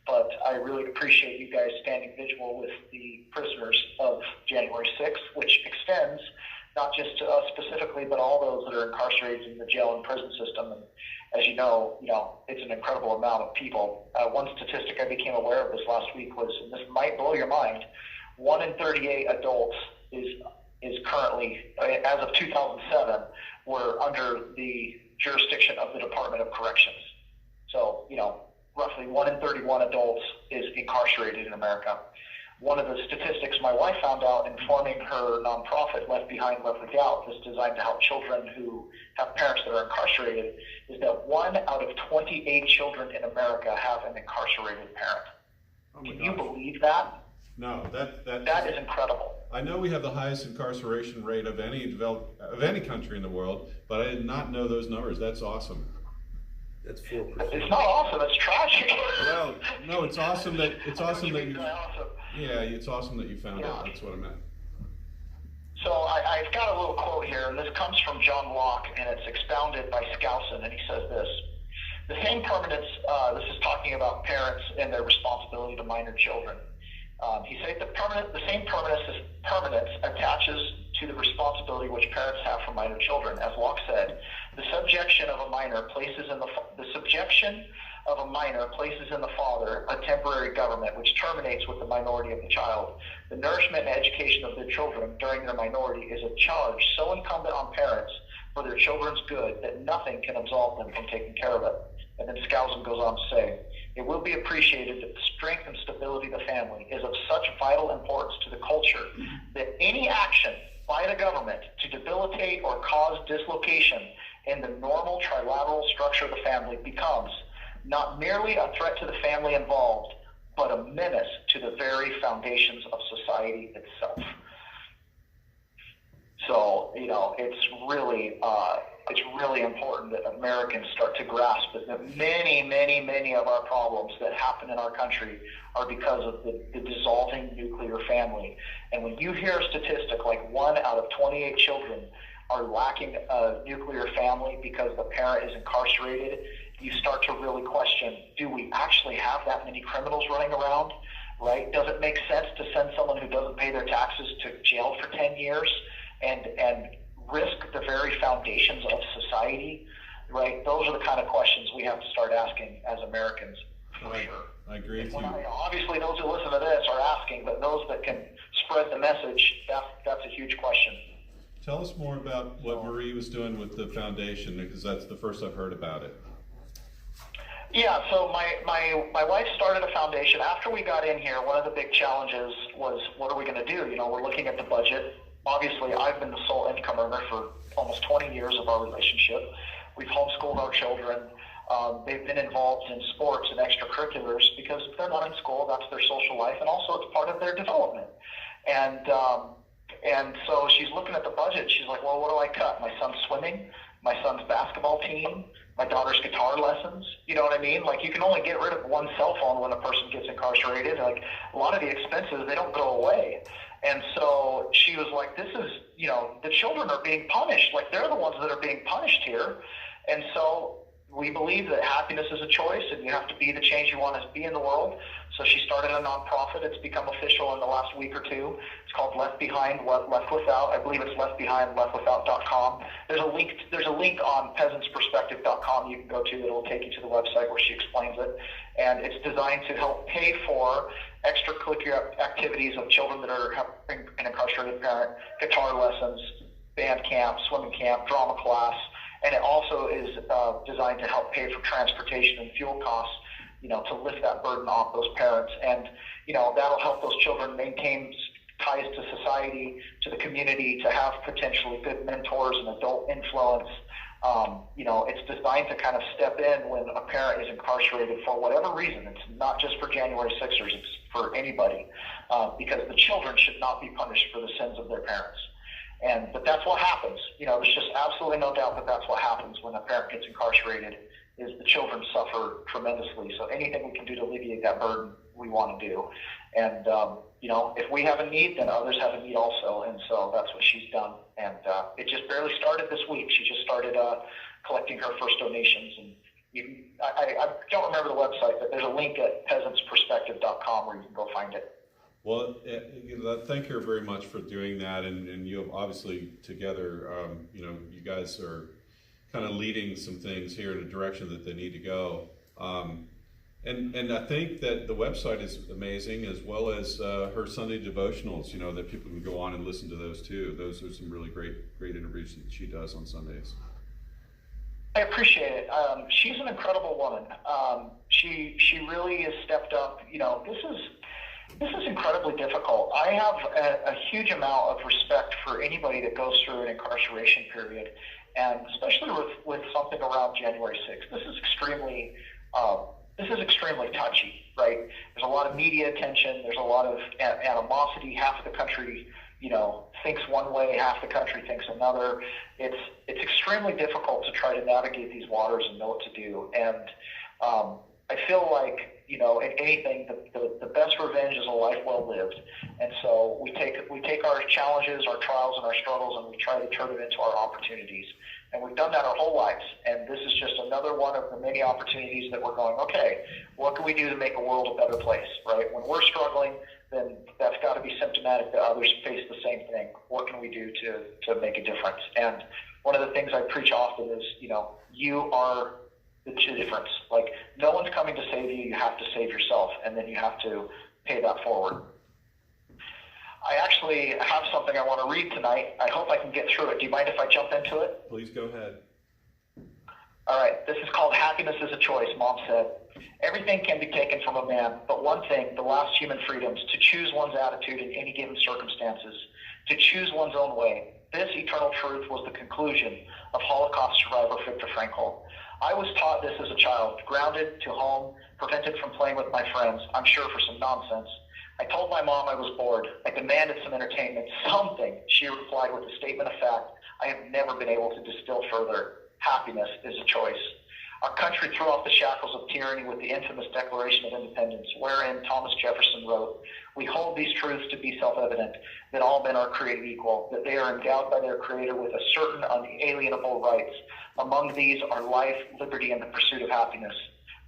but I really appreciate you guys standing vigil with the prisoners of January 6th, which extends not just to us specifically, but all those that are incarcerated in the jail and prison system. And as you know, it's an incredible amount of people. One statistic I became aware of this last week was, and this might blow your mind, 1 in 38 adults is currently, as of 2007, were under the jurisdiction of the Department of Corrections. So, roughly 1 in 31 adults is incarcerated in America. One of the statistics my wife found out in forming her nonprofit, Left Behind, Left Without, that's designed to help children who have parents that are incarcerated, is that 1 out of 28 children in America have an incarcerated parent. Oh my Can you gosh. believe that? No, That is incredible. I know we have the highest incarceration rate of any country in the world, but I did not know those numbers. That's awesome. That's 4%. It's not awesome, it's tragic. Well, no, it's awesome that you Awesome. yeah, it's awesome that you found out. That's what I meant. So I've got a little quote here, and this comes from John Locke, and it's expounded by Skousen, and he says this: the same permanence, this is talking about parents and their responsibility to minor children. He said the same permanence attaches to the responsibility which parents have for minor children. As Locke said, the subjection of a minor places in the father a temporary government which terminates with the minority of the child. The nourishment and education of the children during their minority is a charge so incumbent on parents for their children's good that nothing can absolve them from taking care of it. And then Skousen goes on to say, it will be appreciated that the strength and stability of the family is of such vital importance to the culture that any action by the government to debilitate or cause dislocation in the normal trilateral structure of the family becomes not merely a threat to the family involved, but a menace to the very foundations of society itself. So, you know, it's really important that Americans start to grasp that many of our problems that happen in our country are because of the dissolving nuclear family. And when you hear a statistic like 1 out of 28 children are lacking a nuclear family because the parent is incarcerated, you start to really question, do we actually have that many criminals running around, right? Does it make sense to send someone who doesn't pay their taxes to jail for 10 years and risk the very foundations of society, right? Those are the kind of questions we have to start asking as Americans, for sure. I agree with you. Obviously, those who listen to this are asking, but those that can spread the message, that's a huge question. Tell us more about what Marie was doing with the foundation, because that's the first I've heard about it. Yeah, so my wife started a foundation. After we got in here, one of the big challenges was, what are we going to do? You know, we're looking at the budget. Obviously, I've been the sole income earner for almost 20 years of our relationship. We've homeschooled our children. They've been involved in sports and extracurriculars because if they're not in school, that's their social life, and also it's part of their development. And so she's looking at the budget. She's like, well, what do I cut? My son's swimming, my son's basketball team, my daughter's guitar lessons. You know what I mean? Like, you can only get rid of one cell phone when a person gets incarcerated. Like, a lot of the expenses, they don't go away. And so she was like, this is, you know, the children are being punished. Like, they're the ones that are being punished here. And so we believe that happiness is a choice, and you have to be the change you want to be in the world. So she started a nonprofit. It's become official in the last week or two. It's called Left Behind, Left Without. I believe it's leftbehindleftwithout.com. There's a link on peasantsperspective.com you can go to that will take you to the website where she explains it. And it's designed to help pay for extracurricular activities of children that are having an incarcerated parent, guitar lessons, band camp, swimming camp, drama class. And it also is designed to help pay for transportation and fuel costs, you know, to lift that burden off those parents. And, you know, that'll help those children maintain ties to society, to the community, to have potentially good mentors and adult influence. You know, it's designed to kind of step in when a parent is incarcerated for whatever reason. It's not just for January 6ers, it's for anybody, because the children should not be punished for the sins of their parents. But that's what happens. You know, there's just absolutely no doubt that that's what happens when a parent gets incarcerated, is the children suffer tremendously. So anything we can do to alleviate that burden, we want to do. And, you know, if we have a need, then others have a need also. And so that's what she's done. And it just barely started this week. She just started collecting her first donations. And I don't remember the website, but there's a link at peasantsperspective.com where you can go find it. Well, thank her very much for doing that, and you have obviously together, you know, you guys are kind of leading some things here in a direction that they need to go. And I think that the website is amazing, as well as her Sunday devotionals, you know, that people can go on and listen to those too. Those are some really great interviews that she does on Sundays. I appreciate it. She's an incredible woman. She really has stepped up. You know, this is incredibly difficult. I have a huge amount of respect for anybody that goes through an incarceration period, and especially with something around January 6th. This is extremely touchy, right? There's a lot of media attention. There's a lot of animosity. Half of the country, you know, thinks one way. Half the country thinks another. It's extremely difficult to try to navigate these waters and know what to do. And I feel like, you know, in anything, the best revenge is a life well lived. And so we take our challenges, our trials, and our struggles, and we try to turn them into our opportunities. And we've done that our whole lives. And this is just another one of the many opportunities that we're going, okay, what can we do to make a world a better place, right? When we're struggling, then that's got to be symptomatic that others face the same thing. What can we do to make a difference? And one of the things I preach often is, you know, you are the difference. Like, no one's coming to save you. You have to save yourself, and then you have to pay that forward. I actually have something I want to read tonight. I hope I can get through it. Do you mind if I jump into it? Please go ahead. All right. This is called Happiness is a Choice. Mom said, everything can be taken from a man, but one thing, the last human freedoms, to choose one's attitude in any given circumstances, to choose one's own way. This eternal truth was the conclusion of Holocaust survivor Viktor Frankl. I was taught this as a child, grounded to home, prevented from playing with my friends, I'm sure for some nonsense. I told my mom I was bored. I demanded some entertainment, something. She replied with a statement of fact I have never been able to distill further. Happiness is a choice. Our country threw off the shackles of tyranny with the infamous Declaration of Independence, wherein Thomas Jefferson wrote, "We hold these truths to be self-evident, that all men are created equal, that they are endowed by their Creator with a certain unalienable rights. Among these are life, liberty, and the pursuit of happiness."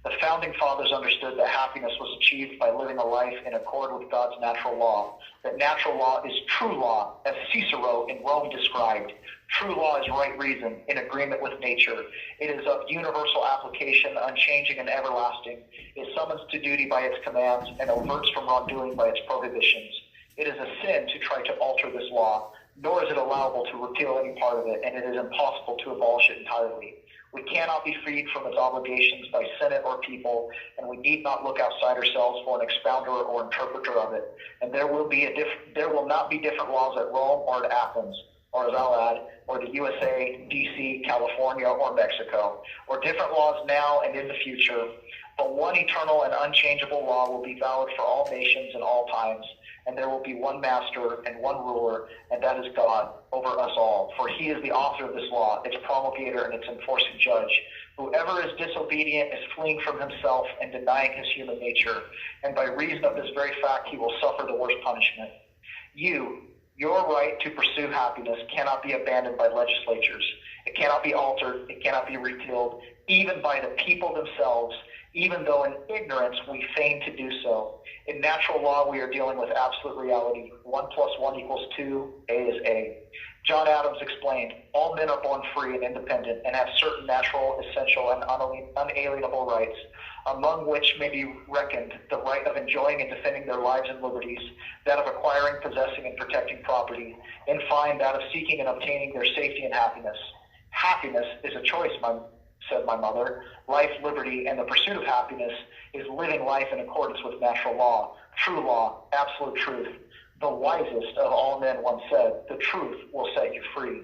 The founding fathers understood that happiness was achieved by living a life in accord with God's natural law, that natural law is true law, as Cicero in Rome described. True law is right reason, in agreement with nature. It is of universal application, unchanging and everlasting. It summons to duty by its commands and averts from wrongdoing by its prohibitions. It is a sin to try to alter this law, nor is it allowable to repeal any part of it, and it is impossible to abolish it entirely. We cannot be freed from its obligations by Senate or people, and we need not look outside ourselves for an expounder or interpreter of it. And there will not be different laws at Rome or at Athens, or as I'll add, or the USA, DC, California, or Mexico, or different laws now and in the future. But one eternal and unchangeable law will be valid for all nations and all times, and there will be one master and one ruler, and that is God over us all. For he is the author of this law, its promulgator, and its enforcing judge. Whoever is disobedient is fleeing from himself and denying his human nature, and by reason of this very fact he will suffer the worst punishment. Your right to pursue happiness cannot be abandoned by legislatures. It cannot be altered. It cannot be repealed, even by the people themselves, even though in ignorance we feign to do so. In natural law, we are dealing with absolute reality. 1 + 1 = 2. A is A. John Adams explained, all men are born free and independent and have certain natural, essential, and unalienable rights, among which may be reckoned the right of enjoying and defending their lives and liberties, that of acquiring, possessing, and protecting property, in fine, that of seeking and obtaining their safety and happiness. Happiness is a choice, said my mother. Life, liberty, and the pursuit of happiness is living life in accordance with natural law, true law, absolute truth. The wisest of all men once said, the truth will set you free.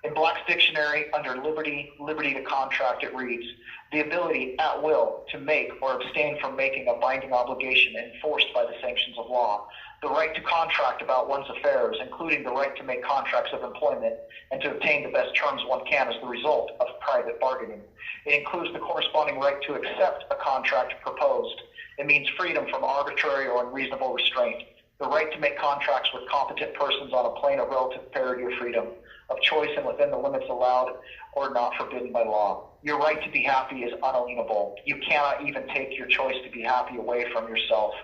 In Black's dictionary, under liberty to contract, it reads, the ability at will to make or abstain from making a binding obligation enforced by the sanctions of law, the right to contract about one's affairs, including the right to make contracts of employment and to obtain the best terms one can as the result of private bargaining. It includes the corresponding right to accept a contract proposed. It means freedom from arbitrary or unreasonable restraint, the right to make contracts with competent persons on a plane of relative parity or freedom, of choice and within the limits allowed or not forbidden by law. Your right to be happy is unalienable. You cannot even take your choice to be happy away from yourself.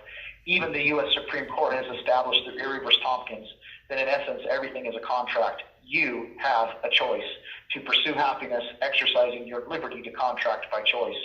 Even the U.S. Supreme Court has established through Erie v. Tompkins that in essence everything is a contract. You have a choice to pursue happiness, exercising your liberty to contract by choice.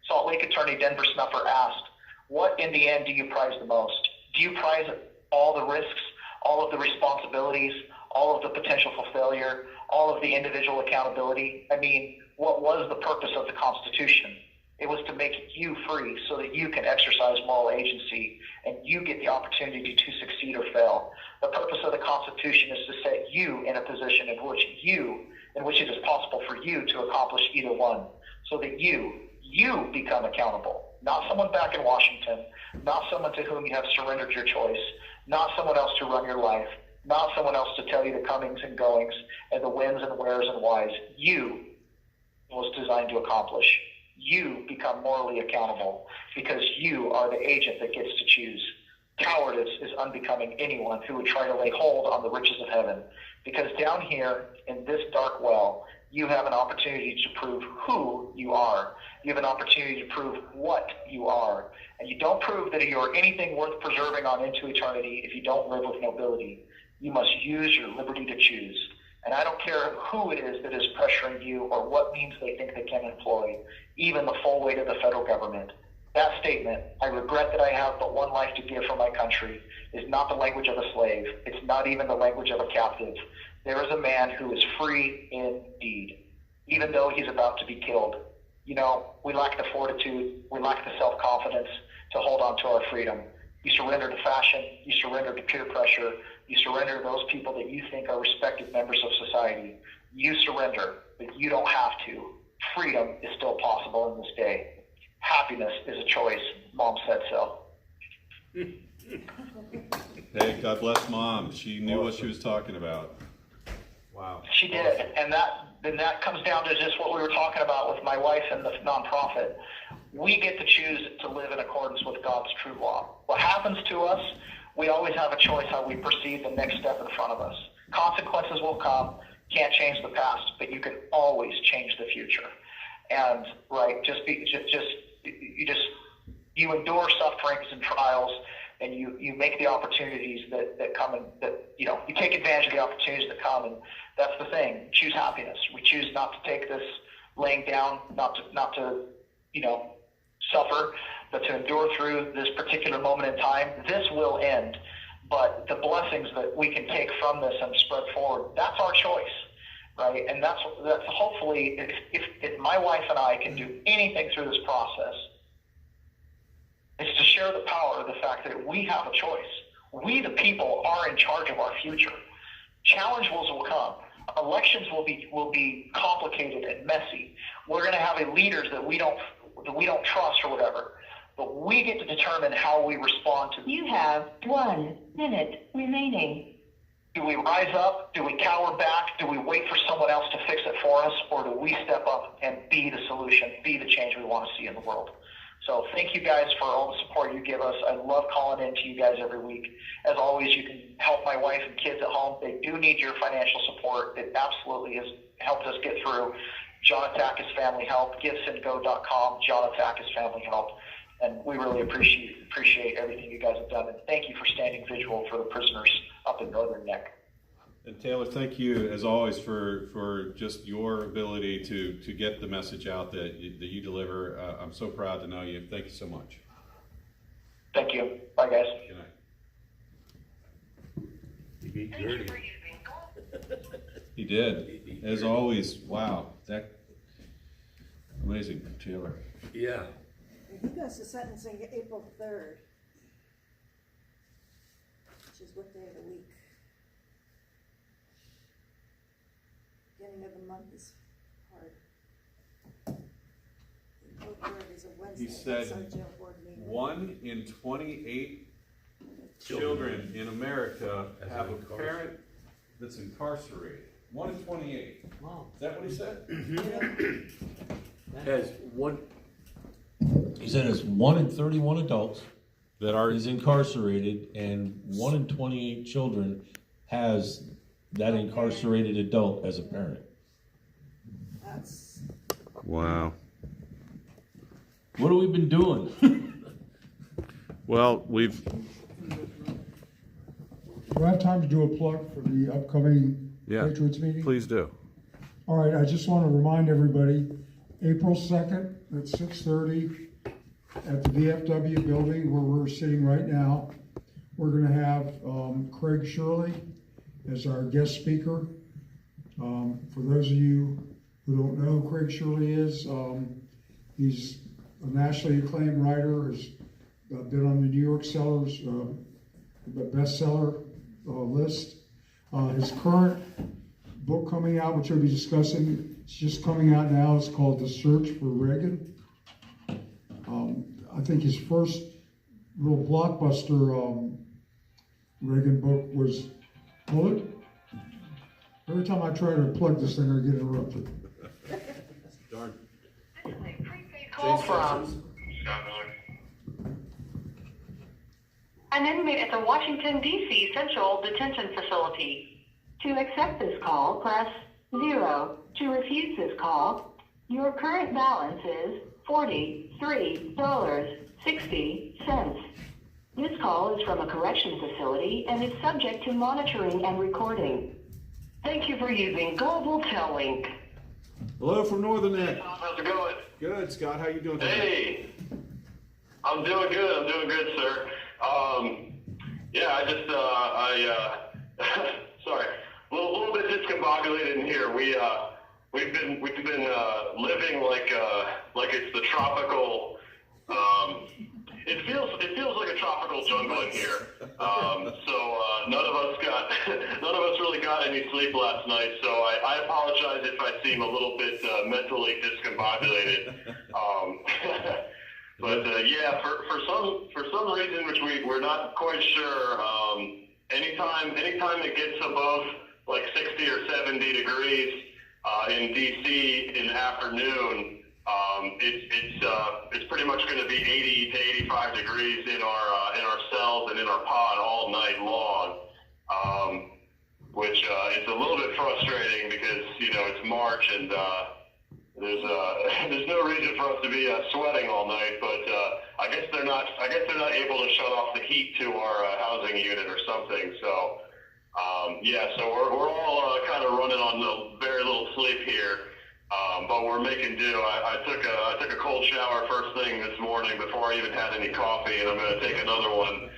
Salt Lake attorney Denver Snuffer asked, what in the end do you prize the most? Do you prize all the risks, all of the responsibilities, all of the potential for failure, all of the individual accountability? I mean, what was the purpose of the Constitution? It was to make you free so that you can exercise moral agency and you get the opportunity to succeed or fail. The purpose of the Constitution is to set you in a position in which it is possible for you to accomplish either one, so that you become accountable. Not someone back in Washington, not someone to whom you have surrendered your choice, not someone else to run your life, not someone else to tell you the comings and goings and the whens and wheres and whys. You was designed to accomplish. You become morally accountable because you are the agent that gets to choose. Cowardice is unbecoming anyone who would try to lay hold on the riches of heaven, because down here in this dark well, you have an opportunity to prove who you are. You have an opportunity to prove what you are. And you don't prove that you are anything worth preserving on into eternity if you don't live with nobility. You must use your liberty to choose. And I don't care who it is that is pressuring you or what means they think they can employ, even the full weight of the federal government. That statement, I regret that I have but one life to give for my country, is not the language of a slave. It's not even the language of a captive. There is a man who is free indeed, even though he's about to be killed. You know, we lack the fortitude, we lack the self-confidence to hold on to our freedom. You surrender to fashion, you surrender to peer pressure, you surrender to those people that you think are respected members of society. You surrender, but you don't have to. Freedom is still possible in this day. Happiness is a choice. Mom said so. Hey, God bless Mom. She knew what she was talking about. Wow. She did, and that comes down to just what we were talking about with my wife and the nonprofit. We get to choose to live in accordance with God's true law. What happens to us, we always have a choice how we perceive the next step in front of us. Consequences will come. Can't change the past, but you can always change the future. And right, you endure sufferings and trials, and you make the opportunities that come, and that you take advantage of the opportunities that come. And that's the thing. Choose happiness. We choose not to take this laying down, not to suffer, but to endure through this particular moment in time. This will end, but the blessings that we can take from this and spread forward, that's our choice, right? And that's hopefully, if my wife and I can do anything through this process, it's to share the power of the fact that we have a choice. We, the people, are in charge of our future. Challenges will come. Elections will be complicated and messy. We're going to have leaders that we don't trust or whatever. But we get to determine how we respond to. You have 1 minute remaining. Do we rise up? Do we cower back? Do we wait for someone else to fix it for us? Or do we step up and be the solution, be the change we want to see in the world? So thank you guys for all the support you give us. I love calling in to you guys every week. As always, you can help my wife and kids at home. They do need your financial support. It absolutely has helped us get through. John Atakis Family Help, givesandgo.com, John Atakis Family Help. And we really appreciate everything you guys have done. And thank you for standing vigil for the prisoners up in Northern Neck. And Taylor, thank you as always for just your ability to get the message out that you deliver. I'm so proud to know you. Thank you so much. Thank you. Bye, guys. Good night. He beat Gertie. He did. As always, wow. That amazing, Taylor. Yeah. He goes to sentencing April 3rd, which is what day of the week? Beginning of the month is hard. April 3rd is a Wednesday. He said That's our jail board meeting. 1 in 28 children in America have a parent that's incarcerated. 1 in 28. Wow. Is that what he said? Has one. He said it's 1 in 31 adults that is incarcerated, and 1 in 28 children has that incarcerated adult as a parent. That's Wow. What have we been doing? Well, Do I have time to do a plug for the upcoming Patriots meeting? Please do. All right, I just want to remind everybody, April 2nd at 6:30 at the VFW building where we're sitting right now. We're going to have Craig Shirley as our guest speaker. For those of you who don't know who Craig Shirley is, he's a nationally acclaimed writer, has been on the New York Sellers bestseller list. His current book coming out, which we'll be discussing, it's just coming out now. It's called The Search for Reagan. I think his first real blockbuster Reagan book was Bullet. Every time I try to plug this thing, I get interrupted. Darn. Call from an inmate at the Washington, D.C. Central Detention Facility. To accept this call, press 0. To refuse this call, your current balance is $43.60. This call is from a correction facility and is subject to monitoring and recording. Thank you for using Global Tellink. Hello from Northern Neck. How's it going? Good, Scott. How you doing today? Hey, I'm doing good, sir. Sorry, a little bit discombobulated in here. We've been living like it's the tropical. It feels like a tropical jungle in here. None of us really got any sleep last night. So I apologize if I seem a little bit mentally discombobulated. But yeah, for some reason, which we're not quite sure, anytime it gets above like 60 or 70 degrees in DC in the afternoon, it's pretty much going to be 80 to 85 degrees in our cells and in our pod all night long, which it's a little bit frustrating because it's March and there's no reason for us to be sweating all night. But I guess they're not able to shut off the heat to our housing unit or something. So yeah, so we're all kind of running on very little sleep here. But we're making do. I took a cold shower first thing this morning before I even had any coffee, and I'm going to take another one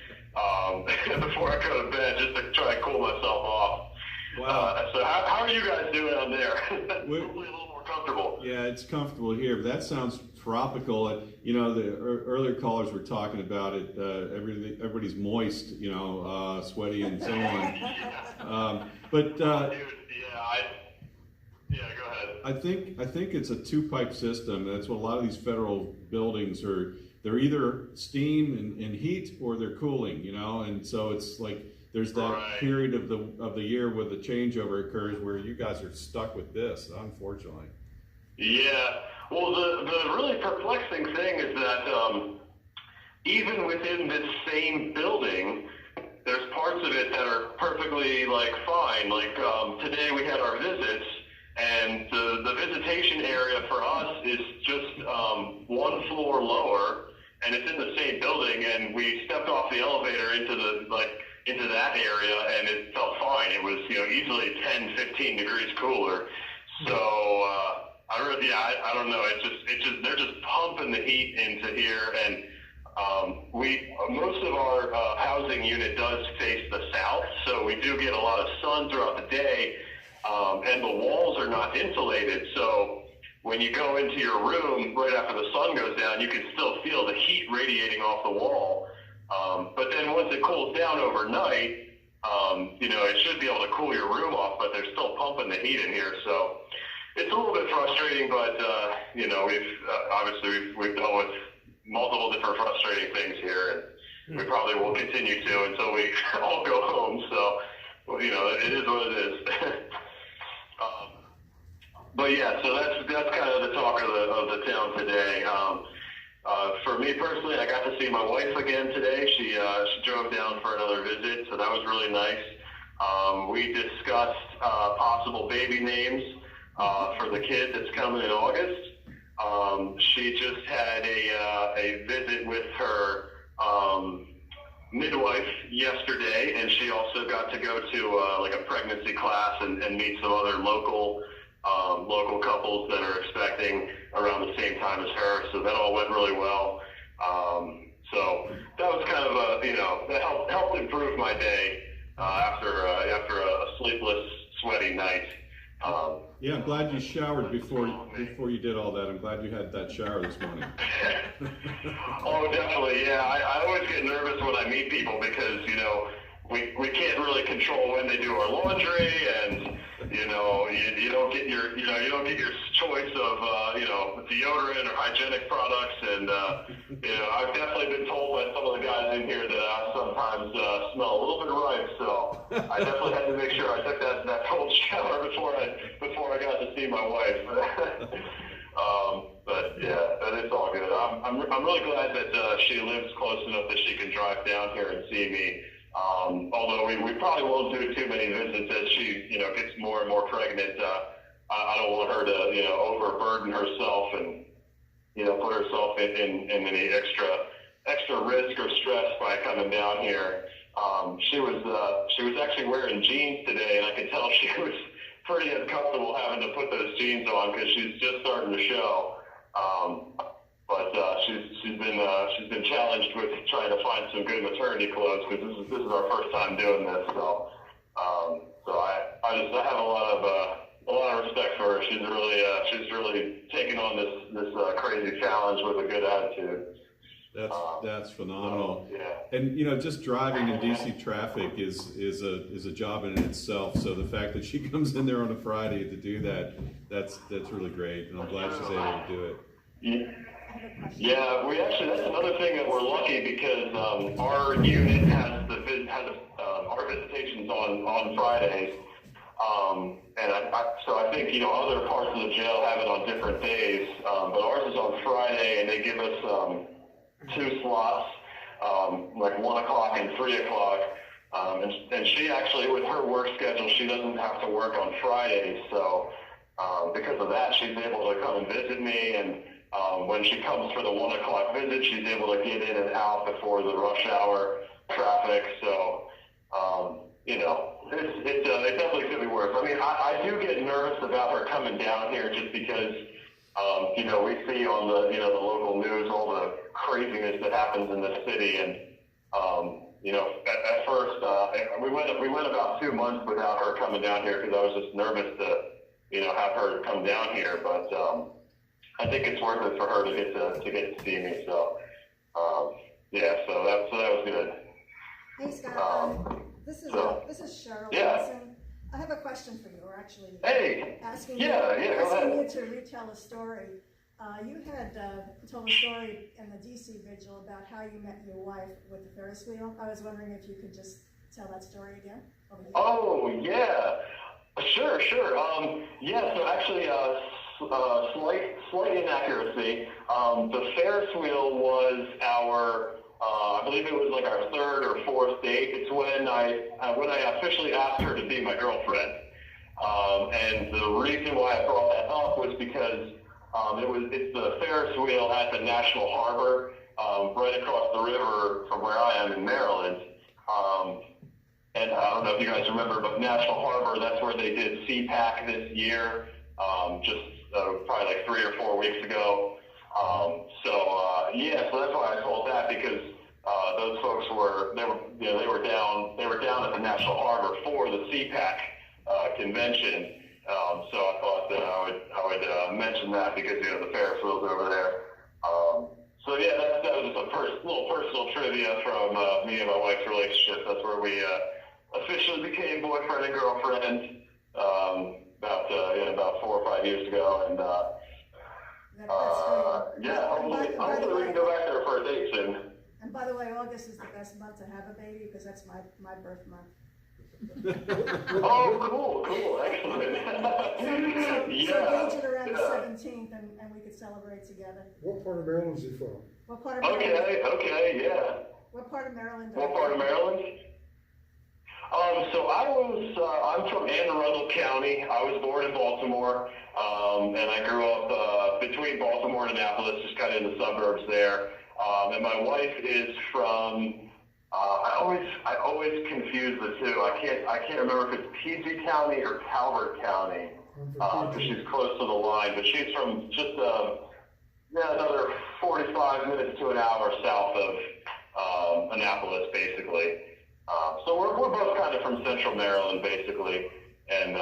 before I go to bed just to try and cool myself off. Wow. So how are you guys doing on there? Hopefully a little more comfortable. Yeah, it's comfortable here, but that sounds tropical. The earlier callers were talking about it. Everybody's moist, sweaty and so on. Yeah, go ahead. I think it's a two-pipe system. That's what a lot of these federal buildings are. They're either steam and heat or they're cooling, and so it's like there's that period of the year where the changeover occurs where you guys are stuck with this, unfortunately. Yeah. Well, the really perplexing thing is that even within this same building, there's parts of it that are perfectly fine. Like today we had our visits. And the visitation area for us is just one floor lower, and it's in the same building. And we stepped off the elevator into that area, and it felt fine. It was easily 10, 15 degrees cooler. So I don't know. It's just they're just pumping the heat into here, and most of our housing unit does face the south, so we do get a lot of sun throughout the day. And the walls are not insulated, so when you go into your room right after the sun goes down, you can still feel the heat radiating off the wall. But then once it cools down overnight, it should be able to cool your room off, but they're still pumping the heat in here. So it's a little bit frustrating, but we've dealt with multiple different frustrating things here, and we probably will continue to until we all go home. So it is what it is. But yeah, so that's kind of the talk of the town today. For me personally, I got to see my wife again today. She drove down for another visit, so that was really nice. We discussed possible baby names for the kid that's coming in August. She just had a visit with her midwife yesterday, and she also got to go to a pregnancy class and meet some other local couples that are expecting around the same time as her. So that all went really well. So that was kind of that helped improve my day after a sleepless, sweaty night. Yeah, I'm glad you showered before you did all that. I'm glad you had that shower this morning. Oh, definitely. Yeah, I always get nervous when I meet people because we can't really control when they do our laundry, and you don't get your choice of deodorant or hygienic products, and I've definitely been told by some of the guys in here that I sometimes smell a little bit ripe, so I definitely had to make sure I took that cold shower before I got to see my wife. But yeah, but it's all good. I'm really glad that she lives close enough that she can drive down here and see me. Although we probably won't do too many visits as she gets more and more pregnant. I don't want her to overburden herself and put herself in any extra risk or stress by coming down here. She was actually wearing jeans today, and I could tell she was pretty uncomfortable having to put those jeans on because she's just starting to show. But she's been challenged with trying to find some good maternity clothes because this is our first time doing this. So I have a lot of respect for her. She's really taken on this crazy challenge with a good attitude. That's phenomenal. Yeah. And just driving in DC traffic is a job in itself. So the fact that she comes in there on a Friday to do that's really great, and I'm glad she's able to do it. have a question. Yeah, that's another thing that we're lucky because our unit has our visitations on Fridays. So I think, other parts of the jail have it on different days, but ours is on Friday, and they give us 2 slots, like 1 o'clock and 3 o'clock. And she actually, with her work schedule, she doesn't have to work on Fridays, so because of that, she's able to come and visit me, and when she comes for the 1 o'clock visit, she's able to get in and out before the rush hour traffic, so, it definitely could be worse. I mean, I do get nervous about her coming down here just because, we see on the local news all the craziness that happens in this city, and, at first, we went about 2 months without her coming down here because I was just nervous to, have her come down here, but, I think it's worth it for her to get to see me, so, so that was good. Hey, Scott, this is Cheryl Yeah. Wilson. I have a question for you, or actually, asking go you ahead. to retell a story. You had told a story in the DC vigil about how you met your wife with the Ferris wheel. I was wondering if you could just tell that story again. Oh, yeah. Sure. So actually, slight inaccuracy. The Ferris wheel was our, I believe it was like our 3rd or 4th date. It's when I officially asked her to be my girlfriend. And the reason why I brought that up was because it's the Ferris wheel at the National Harbor, right across the river from where I am in Maryland. And I don't know if you guys remember, but National Harbor, that's where they did CPAC this year, probably like 3 or 4 weeks ago. So that's why I told that, because those folks were down at the National Harbor for the CPAC convention. So I thought that I would mention that because the Ferris wheel's over there. So that was just a little personal trivia from me and my wife's relationship. That's where we officially became boyfriend and girlfriend about 4 or 5 years ago, and hopefully we can go back there for a date soon. And by the way, August is the best month to have a baby because that's my birth month. Oh, cool, excellent. So gauge it around the 17th, and we could celebrate together. What part of Maryland is he from? What part of Maryland? Okay, yeah. What part of Maryland? What part of Maryland? So I'm from Anne Arundel County. I was born in Baltimore, and I grew up between Baltimore and Annapolis, just kind of in the suburbs there. And my wife is from, I always confuse the two. I can't remember if it's PG County or Calvert County, because she's close to the line. But she's from just another 45 minutes to an hour south of Annapolis, basically. So we're both kind of from Central Maryland, basically. And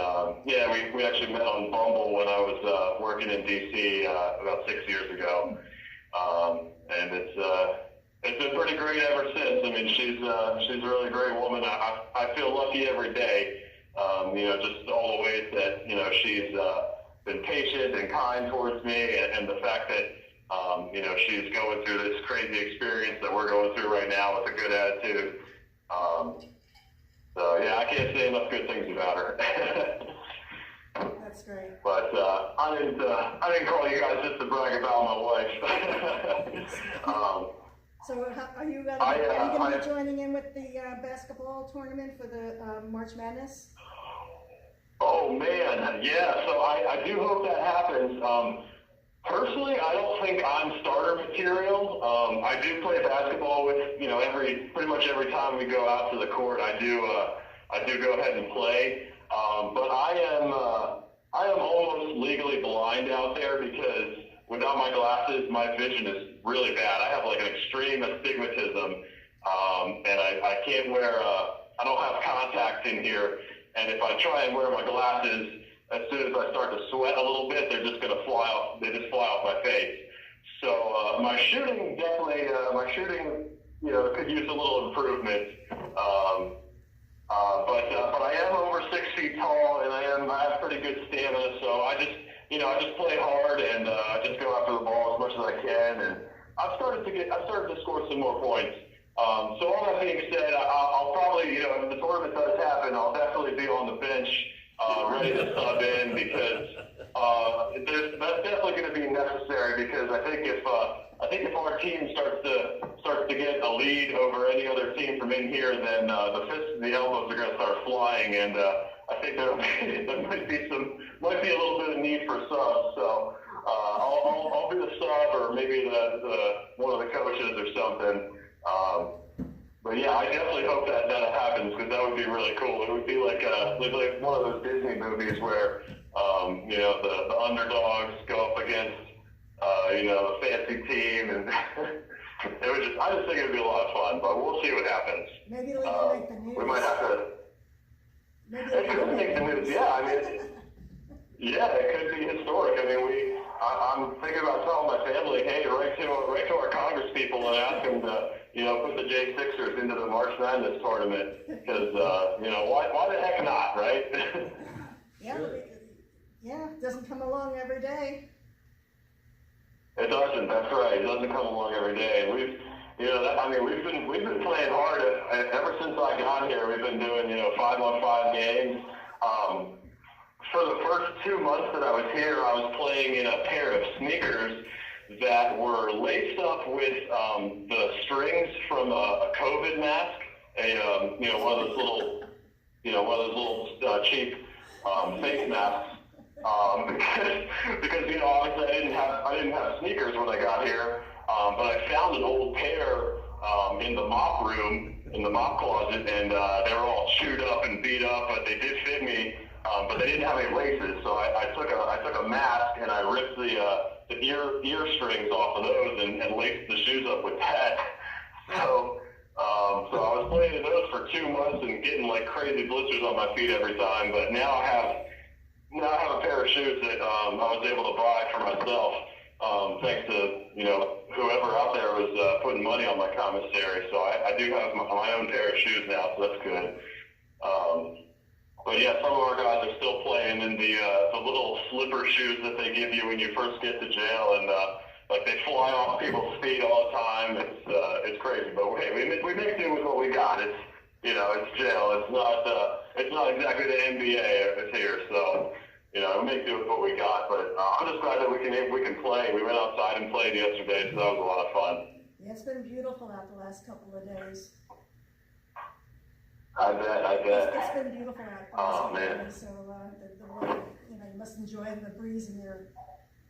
we actually met on Bumble when I was working in DC about 6 years ago. And it's been pretty great ever since. I mean, she's a really great woman. I feel lucky every day. Just all the ways that she's been patient and kind towards me, and the fact that she's going through this crazy experience that we're going through right now with a good attitude. I can't say enough good things about her. That's great. But I didn't call you guys just to brag about my wife. So are you going to be joining in with the basketball tournament for the March Madness? Oh man, yeah. So I do hope that happens. Personally, I don't think I'm starter material. I do play basketball with pretty much every time we go out to the court. I do go ahead and play. But I am almost legally blind out there because without my glasses, my vision is really bad. I have like an extreme astigmatism, and I can't wear. I don't have contacts in here, and if I try and wear my glasses, as soon as I start to sweat a little bit, they're just going to fly off. They just fly off my face. So my shooting definitely, could use a little improvement. But I am over 6 feet tall, and I have pretty good stamina. So I just play hard and I just go after the ball as much as I can, and I've started to score some more points. So all that being said, I'll probably, if the tournament does happen, I'll definitely be on the bench, ready to sub in, because that's definitely going to be necessary. Because I think if our team starts to get a lead over any other team from in here, then the fists and the elbows are going to start flying, and I think there might be a little bit of need for subs. So I'll be the sub, or maybe the one of the coaches or something. But yeah, I definitely hope that happens, because that would be really cool. It would be like one of those Disney movies where the underdogs go up against the fancy team, and I just think it would be a lot of fun. But we'll see what happens. Maybe it'll even make the news. We might have to. It could make the news. Yeah, I mean, it could be historic. I mean, I'm thinking about telling my family, hey, write to our Congress people and ask them to, put the J6ers into the March Madness tournament, because, why the heck not, right? Yeah, it doesn't come along every day. It doesn't. That's right. It doesn't come along every day. And we've been playing hard ever since I got here. We've been doing 5-on-5 games. For the first 2 months that I was here, I was playing in a pair of sneakers that were laced up with the strings from a COVID mask, one of those little cheap face masks. Because obviously I didn't have sneakers when I got here, but I found an old pair in the mop room, in the mop closet, and they were all chewed up and beat up, but they did fit me. But they didn't have any laces, so I took a mask and I ripped the ear strings off of those and laced the shoes up with that. So I was playing in those for 2 months and getting like crazy blisters on my feet every time. But now I have a pair of shoes that I was able to buy for myself, thanks to whoever out there was putting money on my commissary. So I do have my own pair of shoes now, so that's good. But yeah, some of our guys are still playing in the little slipper shoes that they give you when you first get to jail, and they fly off people's feet all the time. It's crazy, but hey, we make do with what we got. It's it's jail. It's not exactly the NBA here, so we make do with what we got. But I'm just glad that we can play. We went outside and played yesterday, so that was a lot of fun. Yeah, it's been beautiful out the last couple of days. I bet. It's been beautiful out the last couple of days, so the weather, you must enjoy the breeze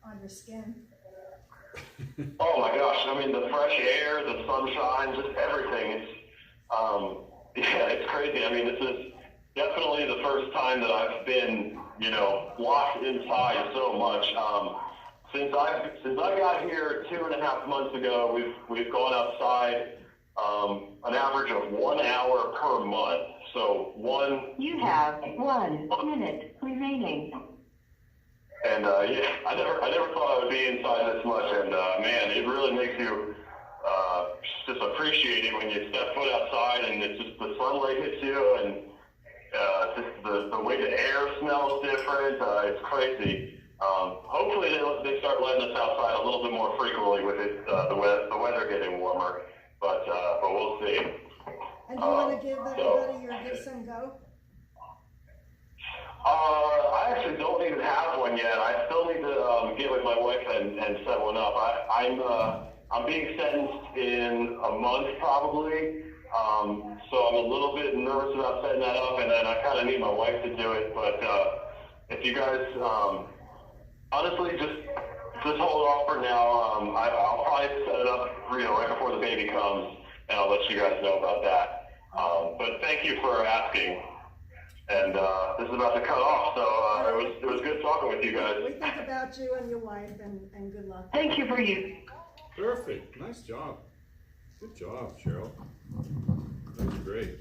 on your skin. Oh my gosh! I mean, the fresh air, the sunshine, just everything. It's crazy. I mean, this is definitely the first time that I've been, locked inside so much. Since I got here 2.5 months ago, we've gone outside an average of 1 hour per month. So You have 1 minute remaining. And I never thought I would be inside this much. And man, it really makes you just appreciate it when you step foot outside and it's just the sunlight hits you, and just the way the air smells different. It's crazy. Hopefully they start letting us outside a little bit more frequently with it, the weather getting warmer. But we'll see. And do you want to give everybody your Give Some Go? I actually don't even have one yet. I still need to get with my wife and set one up. I'm being sentenced in a month probably, so I'm a little bit nervous about setting that up, and then I kind of need my wife to do it. But if you guys, honestly, just hold off for now. I'll probably set it up, right before the baby comes, and I'll let you guys know about that. But thank you for asking. And this is about to cut off, so it was good talking with you guys. We think about you and your wife, and good luck. Thank you for you. Perfect. Nice job. Good job, Cheryl. That was great.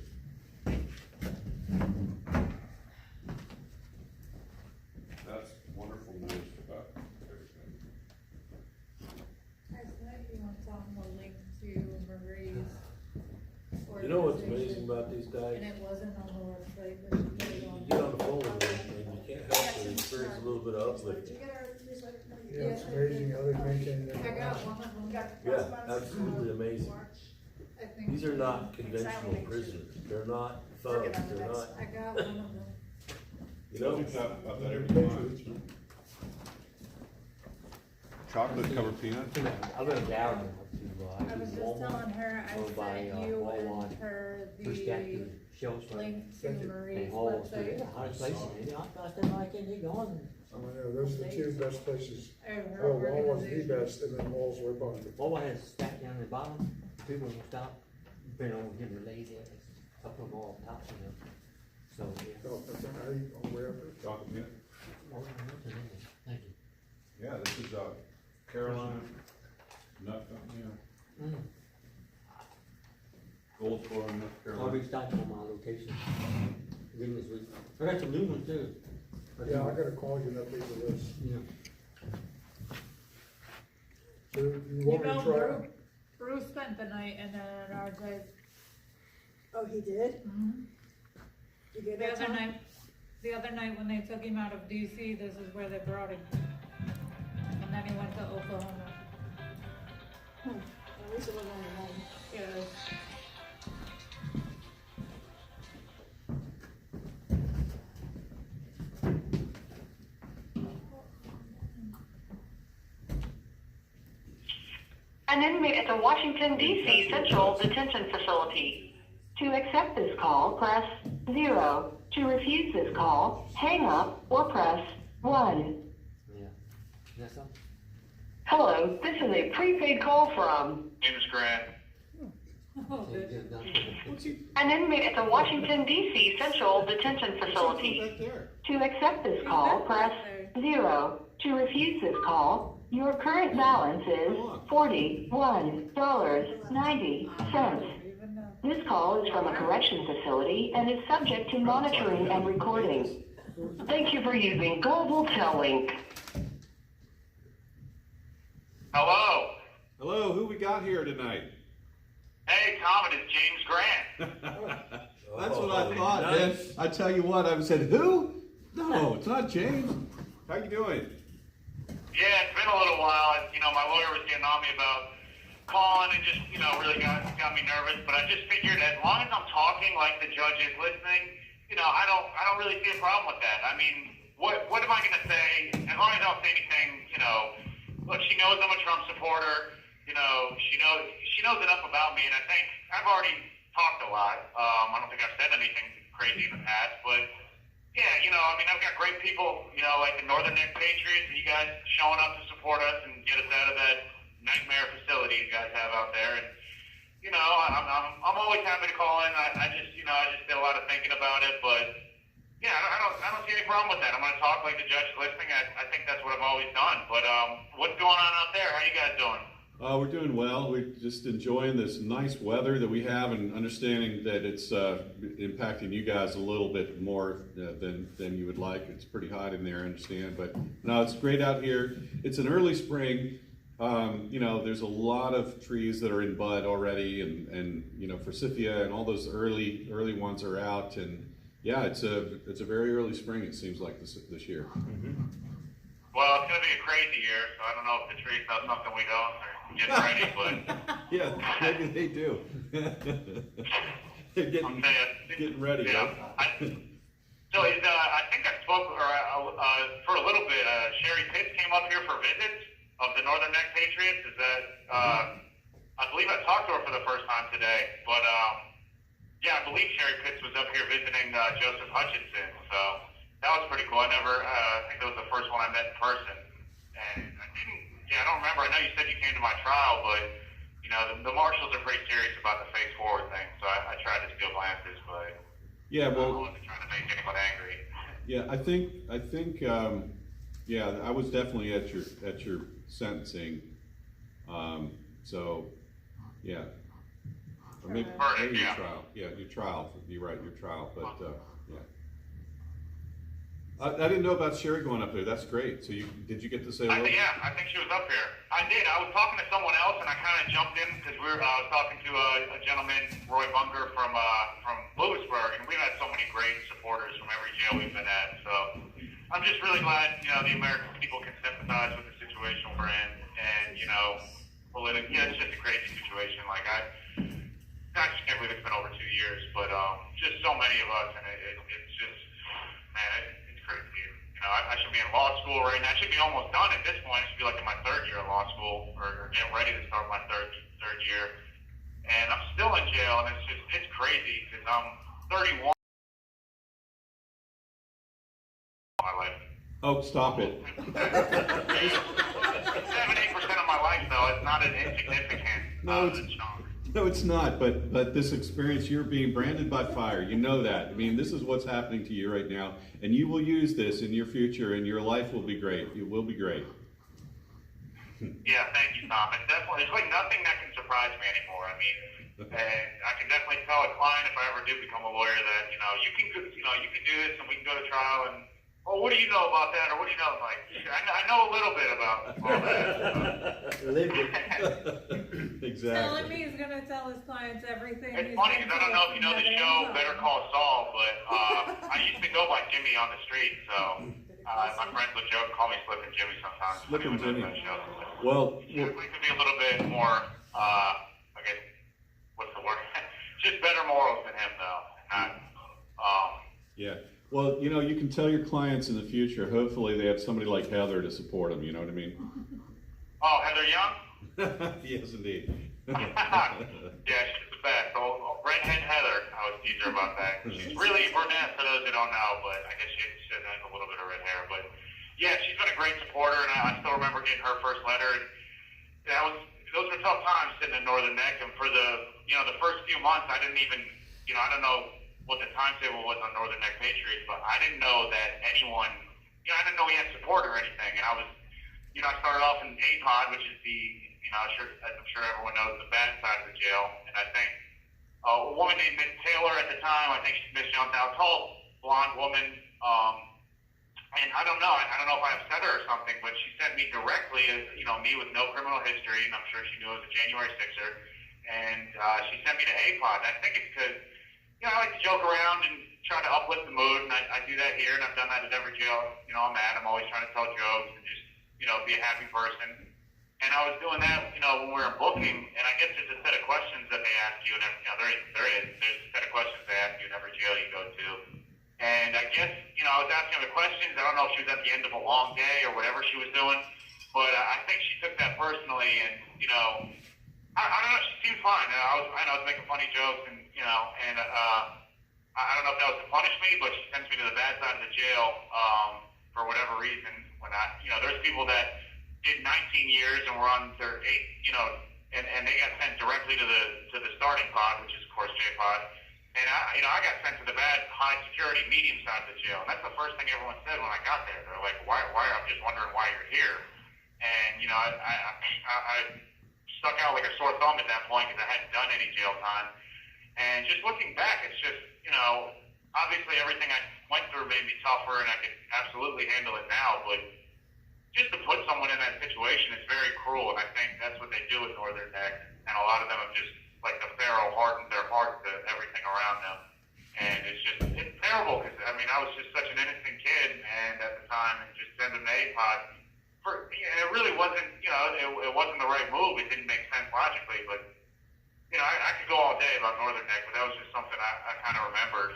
That's wonderful news about everything. I thought you want to talk more link to Marie's. You know what's amazing about these guys? And it wasn't on the website, but she put it on. You get on the phone with them and you can't help but experience a little bit of uplift newsletter. Do you get our newsletter? No, you Yeah, it's did. amazing how they maintain their. I got one of them. You got Yeah, correspondence, absolutely amazing. March. I think. These are not conventional prisoners. They're not thugs. Working on the They're next not, I got one of them. you know. About that every time. Chocolate covered peanuts. I'm gonna down I was just telling her, I sent you and her the link to Marie's website. I know, those are the two best places. And her Oh, Wawa's the organization. best, and then Walls right behind it. Wawa has stacked down the bottom, people will stop, depending on getting lazy, I'll put them all on top, you know. So, yeah. Oh, that's all right, all the way up there. Chocolate peanut. Thank you. Yeah, this is Carolina Nut Company. Mm. Goldsboro, North I'll Carolina. be stopping on my location. Again this week. I got some new ones too. Yeah, I gotta call you that paper list. Yeah. So you You want me to know, try? Bruce spent the night in RJ. Oh, he did? Mhm. You gave The that other time? night, the other night when they took him out of DC, this is where they brought him. And then he went to Oklahoma. At least it wasn't only one. Yeah. An inmate at the Washington, D.C. Central Detention Facility. To accept this call, press 0. To refuse this call, hang up or press 1. Yeah. That's all? Hello, this is a prepaid call from James Grant. Oh, good. an inmate at the Washington, D.C. Central Detention Facility. To accept this call, press 0. To refuse this call, your current balance is $41.90. This call is from a correction facility and is subject to monitoring and recording. Thank you for using Global Tel Link. Hello. Hello, who we got here tonight? Hey, Tom, it is James Grant. That's what I thought, man. I tell you what, I said, who? No, it's not James. How you doing? Yeah, it's been a little while. You know, my lawyer was getting on me about calling and just, you know, really got me nervous. But I just figured as long as I'm talking like the judge is listening, you know, I don't really see a problem with that. I mean, what am I going to say? As long as I don't say anything, you know, look, she knows I'm a Trump supporter. You know, she knows enough about me, and I think I've already talked a lot. I don't think I've said anything crazy in the past, but yeah, you know, I mean, I've got great people, you know, like the Northern Neck Patriots, and you guys showing up to support us and get us out of that nightmare facility you guys have out there. And you know, I'm always happy to call in. I just did a lot of thinking about it, but yeah, I don't see any problem with that. I'm going to talk like the judge is listening. I think that's what I've always done. But what's going on out there? How you guys doing? We're doing well. We're just enjoying this nice weather that we have and understanding that it's impacting you guys a little bit more than you would like. It's pretty hot in there, I understand. But no, it's great out here. It's an early spring. You know, there's a lot of trees that are in bud already, and you know, forsythia and all those early ones are out. And yeah, it's a very early spring, it seems like this year. Mm-hmm. Well, it's going to be a crazy year, so I don't know if the trees know something we don't. Getting ready, but yeah, maybe they do. They're getting ready. Yeah. Right? So I think I spoke for a little bit. Sherry Pitts came up here for visits of the Northern Neck Patriots. Is that I believe I talked to her for the first time today. But yeah, I believe Sherry Pitts was up here visiting Joseph Hutchinson. So that was pretty cool. I think that was the first one I met in person, and I didn't. Yeah, I don't remember. I know you said you came to my trial, but, you know, the marshals are pretty serious about the face forward thing, so I tried to steal glances, but yeah, well, I wasn't trying to make anyone angry. Yeah, I think, yeah, I was definitely at your sentencing, so, yeah. Or maybe your trial. Yeah, your trial. You're right, your trial, but, yeah. I didn't know about Sherry going up there. That's great. So did you get to say hello? Yeah, I think she was up here. I did. I was talking to someone else, and I kind of jumped in because I was talking to a gentleman, Roy Bunger from Lewisburg, and we've had so many great supporters from every jail we've been at. So I'm just really glad, you know, the American people can sympathize with the situation we're in, and, you know, politically, yeah, it's just a crazy situation. Like, I just can't believe it's been over 2 years, but just so many of us, and it's just, man, it's crazy. You know, I should be in law school right now. I should be almost done at this point. I should be like in my third year of law school, or getting ready to start my third year, and I'm still in jail, and it's crazy because I'm 31. My life. Oh, stop it. 7-8% of my life, though. It's not an insignificant chunk. No, it's not, but this experience, you're being branded by fire. You know that. I mean, this is what's happening to you right now, and you will use this in your future, and your life will be great. It will be great. Yeah, thank you, Tom. It's definitely, there's like nothing that can surprise me anymore. I mean, and I can definitely tell a client if I ever do become a lawyer that, you can do this and we can go to trial and, oh, what do you know about that? Or what do you know? I'm like, I know a little bit about all that. Exactly. Telling me he's gonna tell his clients everything. It's funny because I don't know if you know the show Better Call Saul, but I used to go by Jimmy on the street, so my friends would joke, call me Slippin' Jimmy sometimes. Slippin' Jimmy. Well, we could be a little bit more, I guess, what's the word? Just better morals than him, though. Not, yeah. Well, you can tell your clients in the future, hopefully they have somebody like Heather to support them, you know what I mean? Oh, Heather Young? Yes, indeed. Yeah, she's the best. Oh, redhead Heather, I was teasing her about that. She's really brunette for those who don't know, but I guess she has a little bit of red hair. But yeah, she's been a great supporter, and I still remember getting her first letter. And those were tough times sitting in Northern Neck, and for the first few months, I didn't even, I don't know what the timetable was on Northern Neck Patriots, but I didn't know that anyone, I didn't know we had support or anything, and I was, I started off in APOD, which is the, I'm sure everyone knows, the bad side of the jail, and I think a woman named Miss Taylor at the time, I think she's Miss Jones now, tall, blonde woman, and I don't know if I upset her or something, but she sent me directly, me with no criminal history, and I'm sure she knew I was a January 6er, and she sent me to APOD, and I think it's because, I like to joke around and try to uplift the mood, and I do that here, and I've done that at every jail, I'm at. I'm always trying to tell jokes and just, be a happy person. And I was doing that, when we were booking, and I guess there's a set of questions that they ask you, and there's a set of questions they ask you in every jail you go to. And I guess, I was asking her the questions. I don't know if she was at the end of a long day or whatever she was doing, but I think she took that personally, and, I don't know, she seemed fine. I was making funny jokes, and, I don't know if that was to punish me, but she sends me to the bad side of the jail, for whatever reason. When there's people that did 19 years and were on their 8, and they got sent directly to the starting pod, which is of course J-pod. And I got sent to the bad, high security, medium side of the jail. And that's the first thing everyone said when I got there. They're like, why, I'm just wondering why you're here. And, I stuck out like a sore thumb at that point because I hadn't done any jail time. And just looking back, it's just, obviously everything I went through made me tougher, and I could absolutely handle it now, but just to put someone in that situation is very cruel, and I think that's what they do with Northern Neck, and a lot of them have just, like the Pharaoh, hardened their heart to everything around them. And it's terrible, because, I was just such an innocent kid, and at the time, and just send them to APOD. It really wasn't, it wasn't the right move. It didn't make sense logically, but I could go all day about Northern Neck, but that was just something I kind of remembered.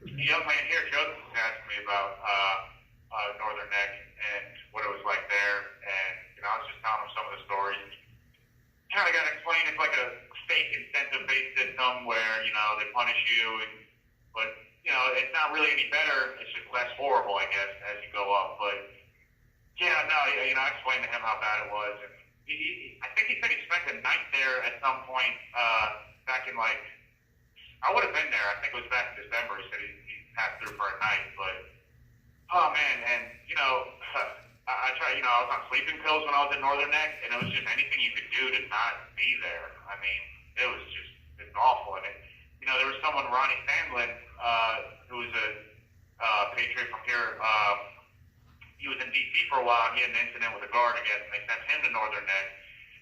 The young man here, Joseph, was asking me about Northern Neck and what it was like there, and I was just telling him some of the stories. Kind of got to explain it's like a fake incentive-based system where they punish you, but it's not really any better. It's just less horrible, I guess, as you go up. But yeah, no, I explained to him how bad it was, and I think he said he spent a night there at some point back in I would have been there. I think it was back in December. He said he passed through for a night, but oh man, and I tried. I was on sleeping pills when I was in Northern Neck, and it was just anything you could do to not be there. It was just awful. And there was someone, Ronnie Sandlin, who was a patriot from here. He was in D.C. for a while, and he had an incident with a guard, I guess, and they sent him to Northern Neck.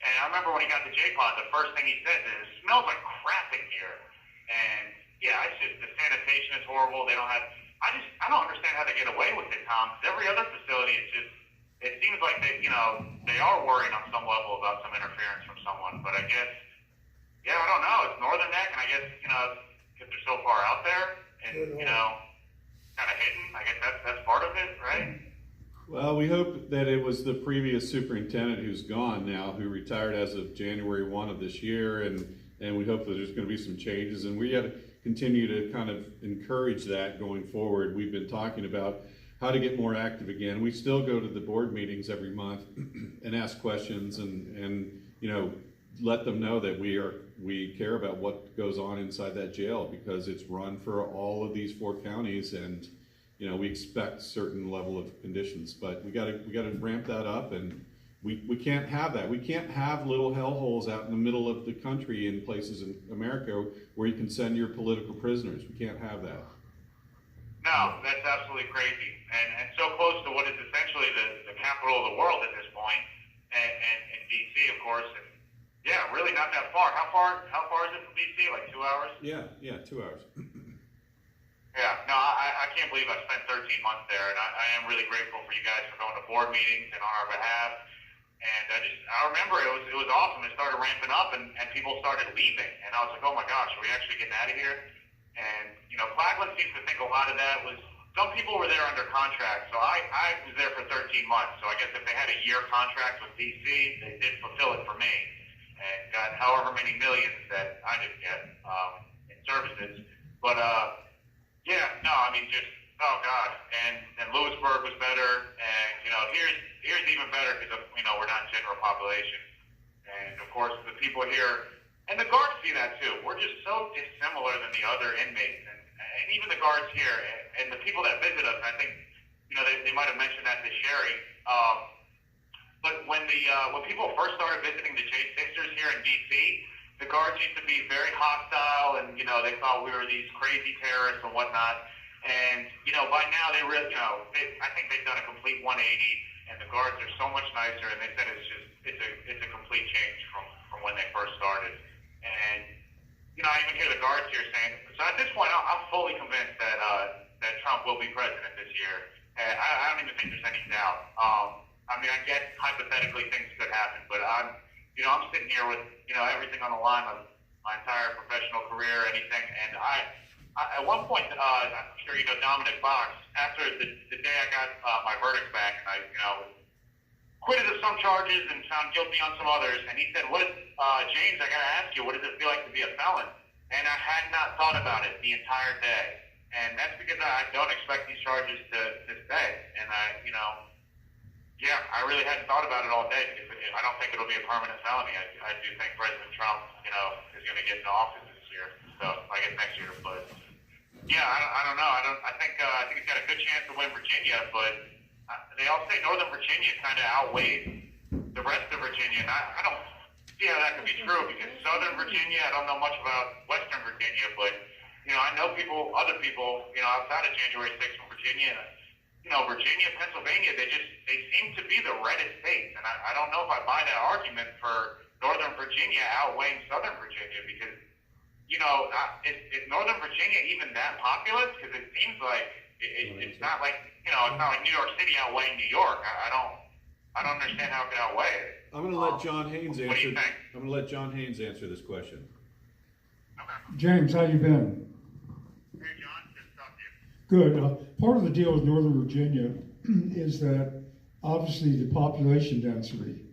And I remember when he got to J-Pod, the first thing he said is, "It smells like crap in here." And yeah, it's just, the sanitation is horrible. They don't have I don't understand how they get away with it, Tom, because every other facility, it seems like they are worried on some level about some interference from someone, but I guess, yeah, I don't know, it's Northern Neck, and I guess, if they're so far out there, and, kind of hidden, I guess that's part of it, right? Well, we hope that it was the previous superintendent who's gone now, who retired as of January 1 of this year, and we hope that there's going to be some changes, and we got to continue to kind of encourage that going forward. We've been talking about how to get more active again. We still go to the board meetings every month and ask questions and let them know that we care about what goes on inside that jail, because it's run for all of these 4 counties, and we expect certain level of conditions, but we gotta ramp that up, and we can't have that. We can't have little hellholes out in the middle of the country in places in America where you can send your political prisoners. We can't have that. No, that's absolutely crazy, and so close to what is essentially the capital of the world at this point, and DC, of course, and yeah, really not that far. How far is it from DC? Like 2 hours? Yeah, 2 hours. Yeah, no, I can't believe I spent 13 months there, and I am really grateful for you guys for going to board meetings and on our behalf. And I remember it was awesome. It started ramping up, and people started leaving, and I was like, oh my gosh, are we actually getting out of here? And Claglen seems to think a lot of that was, some people were there under contract, so I was there for 13 months. So I guess if they had a year contract with DC, they did fulfill it for me, and got however many millions that I didn't get in services. But yeah, no, I mean, just, oh God, and Lewisburg was better, and here's even better because we're not general population, and of course the people here, and the guards see that too. We're just so dissimilar than the other inmates, and even the guards here, and the people that visit us. I think they might have mentioned that to Sherry, but when people first started visiting the J6ers here in DC, the guards used to be very hostile, and they thought we were these crazy terrorists and whatnot. And by now they really, I think they've done a complete 180, and the guards are so much nicer. And they said it's a complete change from when they first started. And I even hear the guards here saying, so at this point, I'm fully convinced that Trump will be president this year. And I don't even think there's any doubt. I mean, I guess hypothetically things could happen, but I'm sitting here with everything on the line of my entire professional career, anything, and at one point, I'm sure you know Dominic Fox. After the day I got my verdict back, and I was acquitted of some charges and found guilty on some others, and he said, James, I gotta ask you, what does it feel like to be a felon? And I had not thought about it the entire day, and that's because I don't expect these charges to stay, and I really hadn't thought about it all day, because I don't think it'll be a permanent felony. I do think President Trump, is going to get into office this year, so I guess next year, but yeah, I don't know. I think he's got a good chance to win Virginia, but they all say Northern Virginia kind of outweighs the rest of Virginia, and I don't see how that could be true, because Southern Virginia, I don't know much about Western Virginia, but I know other people, outside of January 6th from Virginia. Virginia, Pennsylvania, they seem to be the reddest states, and I don't know if I buy that argument for Northern Virginia outweighing Southern Virginia, because is Northern Virginia even that populous? Because it seems like it's not like it's not like New York City outweighing New York. I don't understand how it could outweigh it. I'm going to let John Haynes answer. What do you think? I'm going to let John Haynes answer this question. James, how you been? Hey John, good to talk to you. Good. Part of the deal with Northern Virginia is that obviously the population density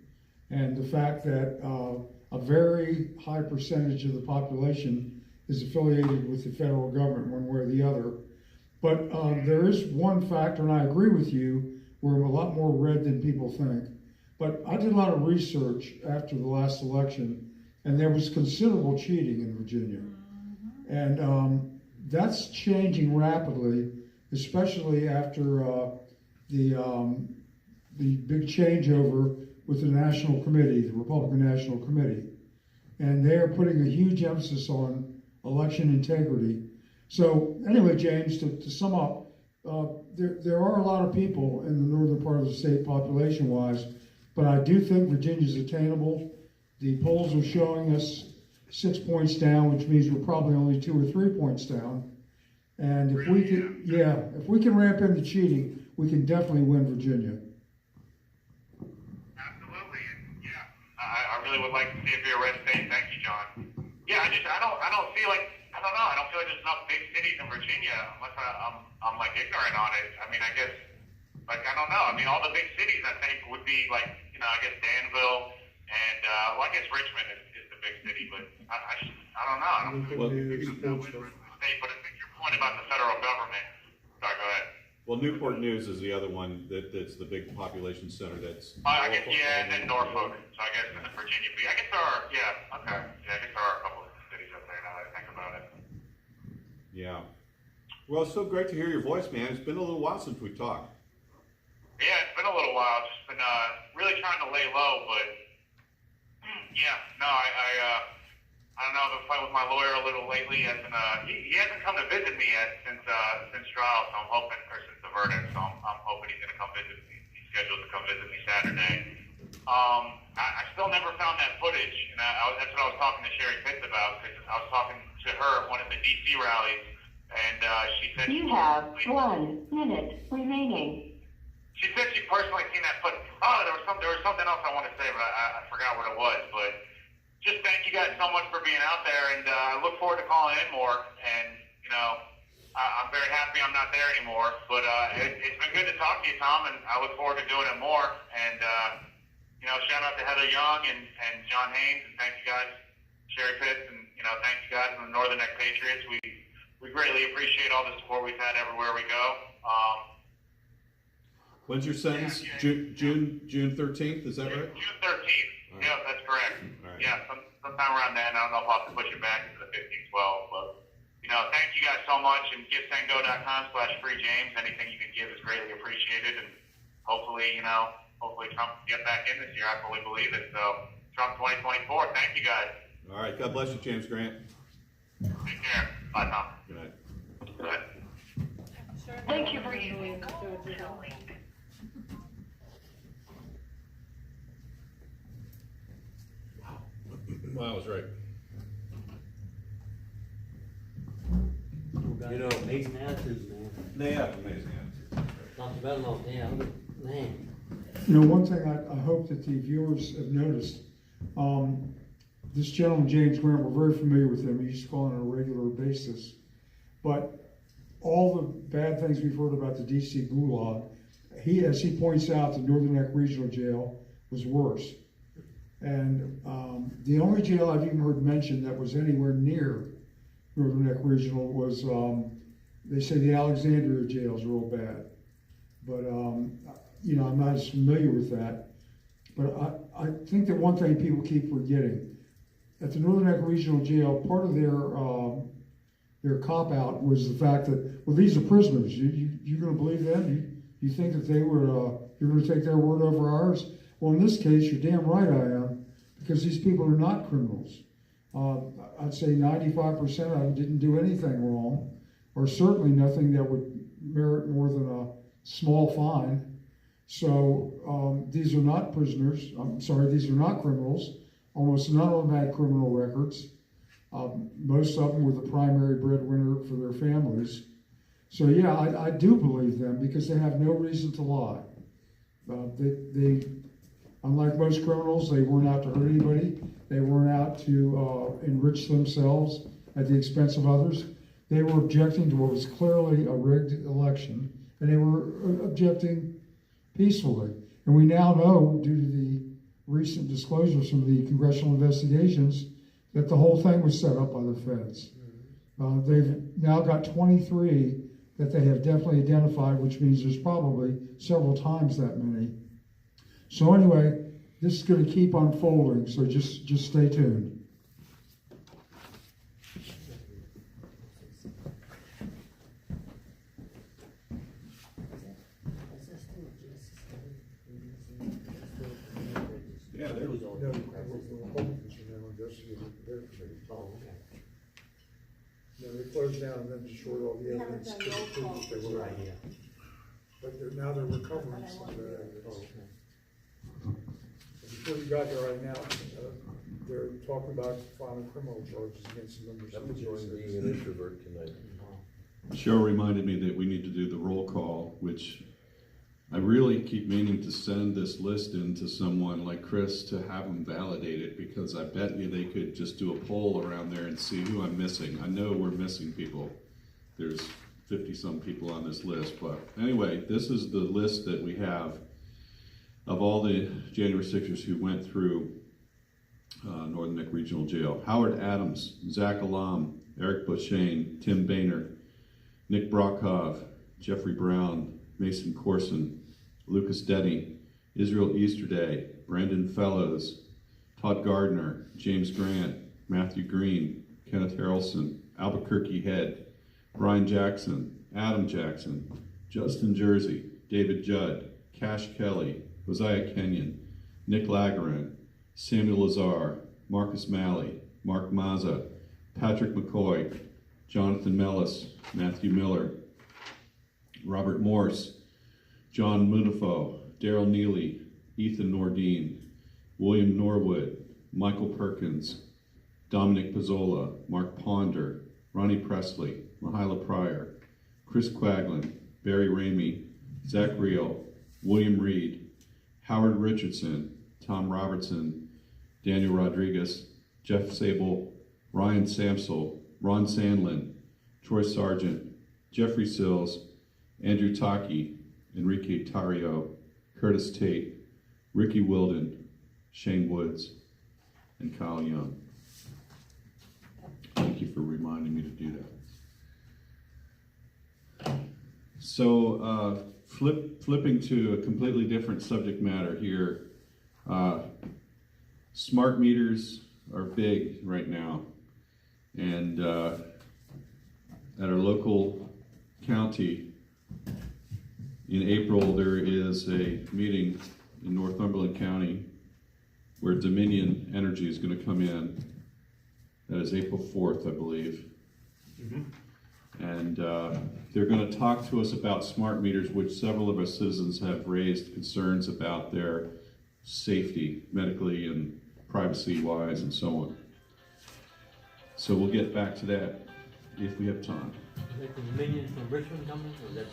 and the fact that a very high percentage of the population is affiliated with the federal government one way or the other. But there is one factor, and I agree with you, we're a lot more red than people think. But I did a lot of research after the last election, and there was considerable cheating in Virginia. And that's changing rapidly, especially after the big changeover with the National Committee, the Republican National Committee. And they are putting a huge emphasis on election integrity. So anyway, James, to sum up, there are a lot of people in the northern part of the state population-wise, but I do think Virginia's attainable. The polls are showing us 6 points down, which means we're probably only 2 or 3 points down. And if we can, if we can ramp into cheating, we can definitely win Virginia. Absolutely, and I really would like to see it be a red state. Thank you, John. Yeah, I don't feel like there's enough big cities in Virginia unless I'm like ignorant on it. I mean, I guess, like, I don't know. I mean, all the big cities I think would be like, I guess Danville and, well, I guess Richmond is the big city, but I don't know. I don't think it's a state, but I think your point about the federal government. Sorry, go ahead. Well, Newport News is the other one that's the big population center that's. I guess, and then Norfolk. So I guess in Virginia, I guess there are, okay. Yeah, I guess there are a couple of cities up there now that I think about it. Yeah. Well, it's so great to hear your voice, man. It's been a little while since we talked. Yeah, it's been a little while. Just been really trying to lay low, but I don't know. I've been fighting with my lawyer a little lately. He hasn't come to visit me yet since trial, so I'm hoping, or since the verdict. So I'm hoping he's going to come visit me. He's scheduled to come visit me Saturday. I still never found that footage, and that's what I was talking to Sherry Pitts about, because I was talking to her at one of the DC rallies, and she said You have 1 minute remaining. She said she personally seen that footage. Oh, there was something else I wanted to say, but I forgot what it was. But just thank you guys so much for being out there, and I look forward to calling in more. And I'm very happy I'm not there anymore. But it's been good to talk to you, Tom, and I look forward to doing it more. And shout out to Heather Young and John Haynes, and thank you guys, Sherry Pitts, and thank you guys from the Northern Neck Patriots. We greatly appreciate all the support we've had everywhere we go. When's your sentence? June 13th, is that right? June 13th. Right. Yeah, that's correct. Right. Yeah, sometime around then. I don't know if I'll have to push it back into the 15th, 12, but thank you guys so much, and GiveSendGo.com/freejames. Anything you can give is greatly appreciated, and hopefully Trump can get back in this year. I fully believe it. So Trump 2024. Thank you guys. All right. God bless you, James Grant. Take care. Bye, Tom. Good night. Good night. Thank you for using Wow, I was right. Amazing attitudes, man. They have amazing attitudes. Not about long, yeah, man. One thing I hope that the viewers have noticed, this gentleman, James Grant, we're very familiar with him. He used to call on a regular basis. But all the bad things we've heard about the DC Gulag, as he points out, the Northern Neck Regional Jail was worse. And the only jail I've even heard mentioned that was anywhere near Northern Neck Regional was, they say the Alexandria jail is real bad. But, I'm not as familiar with that. But I think that one thing people keep forgetting, at the Northern Neck Regional Jail, part of their cop-out was the fact that, well, these are prisoners. You're going to believe them? You think that they were, you're going to take their word over ours? Well, in this case, you're damn right I am, because these people are not criminals. I'd say 95% of them didn't do anything wrong, or certainly nothing that would merit more than a small fine. So these are not prisoners. These are not criminals. Almost none of them had criminal records. Most of them were the primary breadwinner for their families. So yeah, I do believe them because they have no reason to lie. They unlike most criminals, they weren't out to hurt anybody. They weren't out to enrich themselves at the expense of others. They were objecting to what was clearly a rigged election, and they were objecting peacefully. And we now know, due to the recent disclosures from the congressional investigations, that the whole thing was set up by the feds. They've now got 23 that they have definitely identified, which means there's probably several times that many. So anyway, this is going to keep unfolding, so just stay tuned. Yeah, there was all. No, Republicans are now investigating their committee. Oh, okay. No, they closed down and then destroyed all the We haven't evidence. done roll to call. prove that they were Right, right. yeah. But now they're recovering some of that evidence. Oh, okay. Before you got here right now, they're talking about filing criminal charges against the members I'm of the enjoying being J6. an introvert tonight. Cheryl reminded me that we need to do the roll call, which I really keep meaning to send this list in to someone like Chris to have them validate it, because I bet you they could just do a poll around there and see who I'm missing. I know we're missing people. There's 50-some people on this list, but anyway, this is the list that we have of all the January 6ers who went through Northern Neck Regional Jail. Howard Adams, Zach Alam, Eric Bushane, Tim Boehner, Nick Brockhoff, Jeffrey Brown, Mason Corson, Lucas Denny, Israel Easterday, Brandon Fellows, Todd Gardner, James Grant, Matthew Green, Kenneth Harrelson, Albuquerque Head, Brian Jackson, Adam Jackson, Justin Jersey, David Judd, Cash Kelly, Hosea Kenyon, Nick Lagaran, Samuel Lazar, Marcus Malley, Mark Mazza, Patrick McCoy, Jonathan Mellis, Matthew Miller, Robert Morse, John Munifo, Daryl Neely, Ethan Nordine, William Norwood, Michael Perkins, Dominic Pizzola, Mark Ponder, Ronnie Presley, Mahila Pryor, Chris Quaglin, Barry Ramey, Zach Reel, William Reed, Howard Richardson, Tom Robertson, Daniel Rodriguez, Jeff Sable, Ryan Samsel, Ron Sandlin, Troy Sargent, Jeffrey Sills, Andrew Taki, Enrique Tario, Curtis Tate, Ricky Wilden, Shane Woods, and Kyle Young. Thank you for reminding me to do that. So, flipping to a completely different subject matter here. Smart meters are big right now, and at our local county in April there is a meeting in Northumberland County where Dominion Energy is going to come in. That is April 4th, I believe. And they're going to talk to us about smart meters, which several of our citizens have raised concerns about their safety, medically and privacy-wise and so on. So we'll get back to that if we have time. Is that the Dominion from Richmond coming, or is that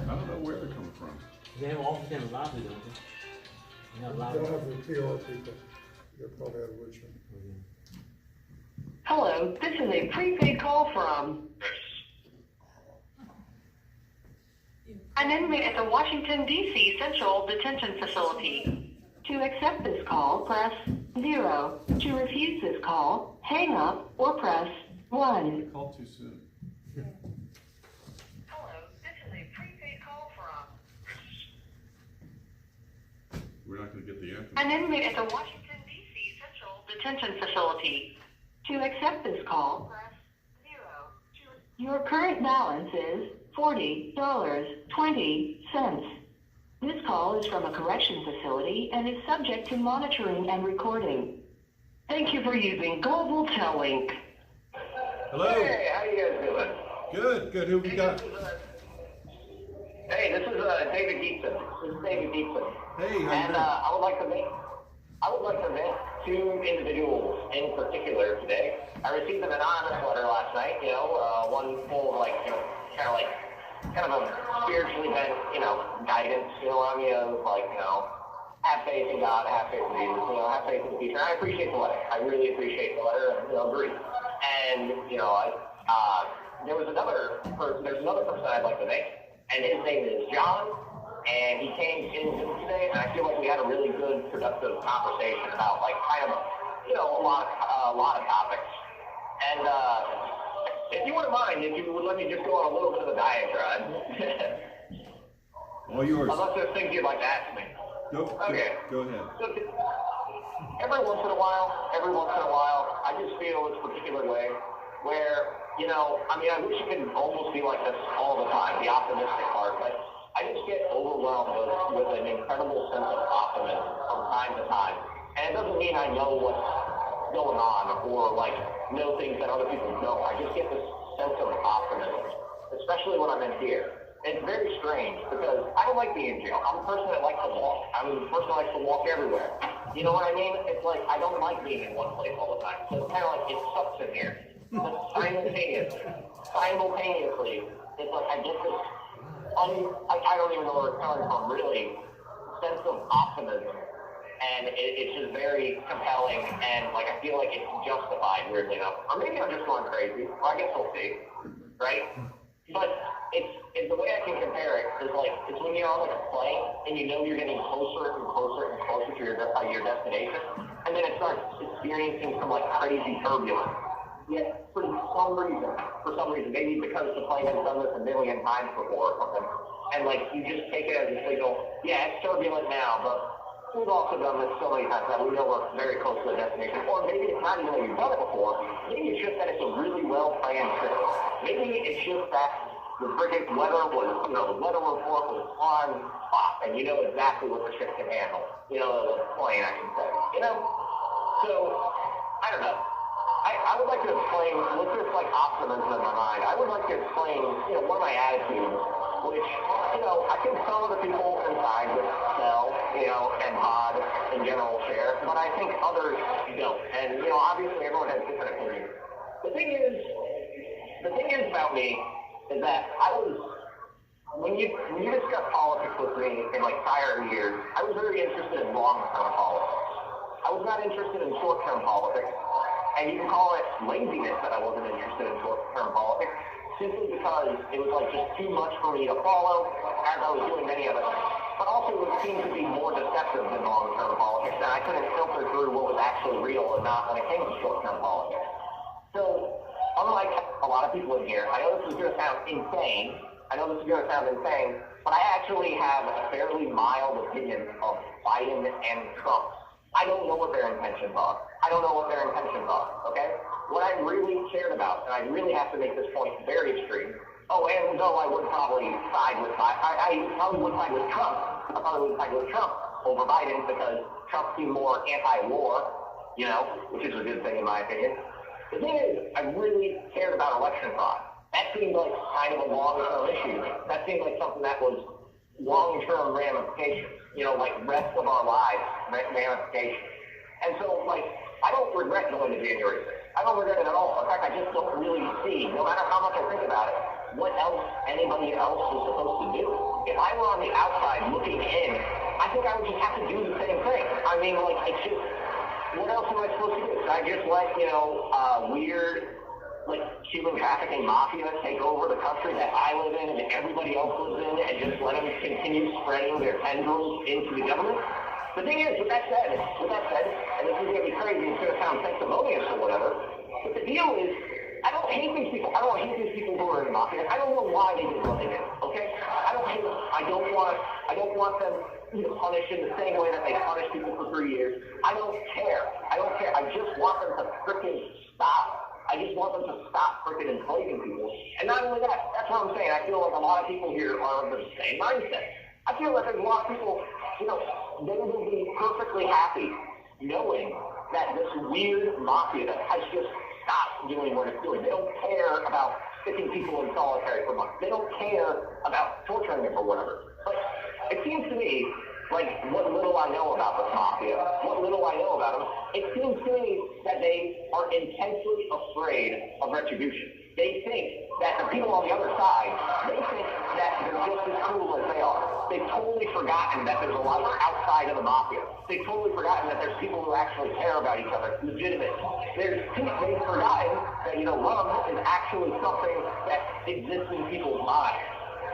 I don't know where they're coming from. They have an office in Lobby, don't they? They have They'll Lobby. have the PR people. They're probably out of Richmond. Hello, this is a prepaid call from an inmate at the Washington, D.C. Central Detention Facility. To accept this call, press 0. To refuse this call, hang up or press 1. Called too soon. Hello, this is a prepaid call from We're not going to get the answer. an inmate at the Washington, D.C. Central Detention Facility. To accept this call, press 0. Your current balance is $40.20. This call is from a correction facility and is subject to monitoring and recording. Thank you for using Global Telink. Hello. Hey, how you guys doing? Good, good. Who we got? Hey, this is David Geetson. This is David Geetson. Hey, how you And doing? I would like to thank two individuals in particular today. I received an anonymous letter last night, one full of kind of a spiritually bent, guidance, have faith in God, have faith in Jesus, have faith in the future. And I appreciate the letter. I really appreciate the letter and agree. And, there's another person I'd like to thank, and his name is John. And he came in today, and I feel like we had a really good, productive conversation about, a lot of topics. And if you wouldn't mind, if you would let me just go on a little bit of a diatribe. All yours. Unless there's things you'd like to ask me. Go ahead. So, every once in a while, I just feel this particular way where, I wish it could almost be like this all the time, the optimistic part, but I just get overwhelmed with an incredible sense of optimism from time to time. And it doesn't mean I know what's going on or know things that other people don't. I just get this sense of optimism, especially when I'm in here. It's very strange because I don't like being in jail. I'm a person that likes to walk. I'm a person that likes to walk everywhere. You know what I mean? It's like I don't like being in one place all the time. So it's kind of like it sucks in here. But simultaneously, it's like I get this, I don't even know where it's coming from, really, sense of optimism. And it's just very compelling, and like I feel like it's justified, weirdly enough. Or maybe I'm just going crazy. Or I guess we'll see, right? But it's the way I can compare it is like it's when you're on like a plane and you know you're getting closer and closer and closer to your destination, and then it starts experiencing some like crazy turbulence. Yet for some reason, maybe because the plane has done this a million times before or something, and like you just take it as a signal. Yeah, it's turbulent now, but we've also done this so many times that we know we're very close to the destination. Or maybe it's not even that you've done it before. Maybe it's just that it's a really well-planned trip. Maybe it's just that the freaking weather was, the weather report was on top, and you know exactly what the ship can handle. The plane, I should say. So, I don't know. I would like to explain, with this like optimism in my mind, I would like to explain, one of my attitudes, which, I think some of the people inside would sell, and pod in general share, but I think others don't. And, obviously everyone has different opinions. The thing is about me is that when you discuss politics with me in like prior years, I was very interested in long-term politics. I was not interested in short-term politics. And you can call it laziness that I wasn't interested in short-term politics, simply because it was like just too much for me to follow, as I was doing many of it. But also it seemed to be more deceptive than long-term politics, and I couldn't filter through what was actually real or not when it came to short-term politics. So, unlike a lot of people in here, I know this is going to sound insane, but I actually have a fairly mild opinion of Biden and Trump. I don't know what their intentions are. Okay? What I really cared about, and I really have to make this point very extreme, and though I would probably side with Trump, I probably would side with Trump over Biden because Trump seemed more anti-war, which is a good thing in my opinion. The thing is, I really cared about election fraud. That seemed like kind of a long-term issue. That seemed like something that was long-term ramifications, like rest of our lives ramifications. And so, I don't regret going to January 6th. I don't regret it at all. In fact, I just don't really see, no matter how much I think about it, what else anybody else was supposed to do. If I were on the outside looking in, I think I would just have to do the same thing. I mean, it's just, what else am I supposed to do? Should I just let, weird, human trafficking mafia take over the country that I live in and everybody else lives in and just let them continue spreading their tendrils into the government? The thing is, with that said, and this is going to be crazy, it's going to sound sanctimonious or whatever, but the deal is, I don't hate these people. I don't hate these people who are in the mafia. I don't know why they did what they did, okay? I don't hate them. I don't want them punished in the same way that they punished people for 3 years. I don't care. I just want them to frickin' stop. I just want them to stop frickin' enslaving people. And not only that, that's what I'm saying. I feel like a lot of people here are of the same mindset. I feel like there's a lot of people, they will be perfectly happy knowing that this weird mafia that has just stopped doing what it's doing. They don't care about sticking people in solitary for months. They don't care about torturing them or whatever. But it seems to me, what little I know about this mafia, it seems to me that they are intensely afraid of retribution. They think that the people on the other side, they think that they're just as cruel as they are. They've totally forgotten that there's a life outside of the mafia. They've totally forgotten that there's people who actually care about each other, legitimate. They've forgotten that, love is actually something that exists in people's minds.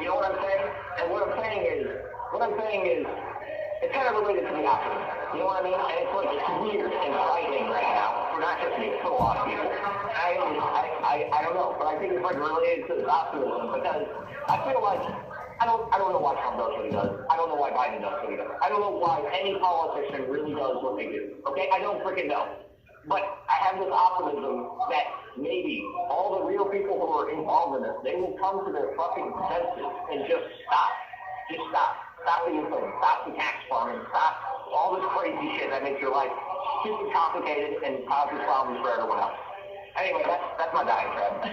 You know what I'm saying? And what I'm saying is, it's kind of related to the opposite. You know what I mean? And it's it's weird and frightening right now, for not just me, for a lot of people. I don't know, but I think it's related to this optimism because I feel like I don't know why Trump does what he does. I don't know why Biden does what he does. I don't know why any politician really does what they do. Okay? I don't freaking know. But I have this optimism that maybe all the real people who are involved in this, they will come to their fucking senses and just stop. Just stop. Stop the inflation. Stop the tax farming. Stop all this crazy shit that makes your life super complicated and causes problems for everyone else. Anyway, that's my diatribe.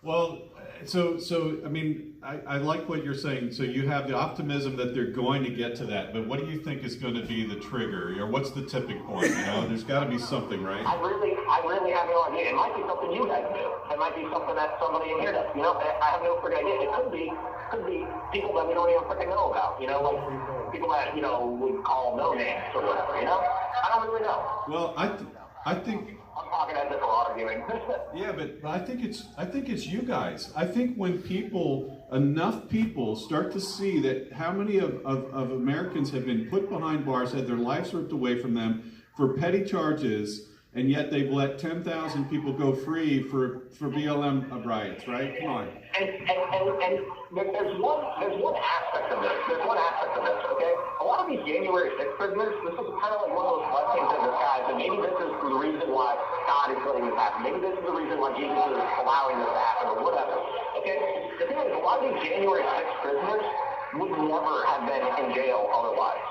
Well, so I mean, I like what you're saying, so you have the optimism that they're going to get to that, but what do you think is going to be the trigger, or what's the tipping point, you know? There's gotta be something, right? I really have no idea. It might be something you guys do. It might be something that somebody in here does. You know, I have no freaking idea. It could be people that we don't even freaking know about. You know, like people that, you know, would call no names or whatever, you know? I don't really know. Well, I think I'm talking as if we're arguing. yeah, but I think it's you guys. I think when enough people start to see that how many of Americans have been put behind bars, had their lives ripped away from them for petty charges, and yet they've let 10,000 people go free for BLM riots, right? Come on. And there's one aspect of this. There's one aspect of this, okay? A lot of these January 6th prisoners, this is kind of like one of those blessings in disguise, and maybe this is the reason why God is letting this happen. Maybe this is the reason why Jesus is allowing this to happen, or whatever, okay? The thing is, a lot of these January 6th prisoners would never have been in jail otherwise.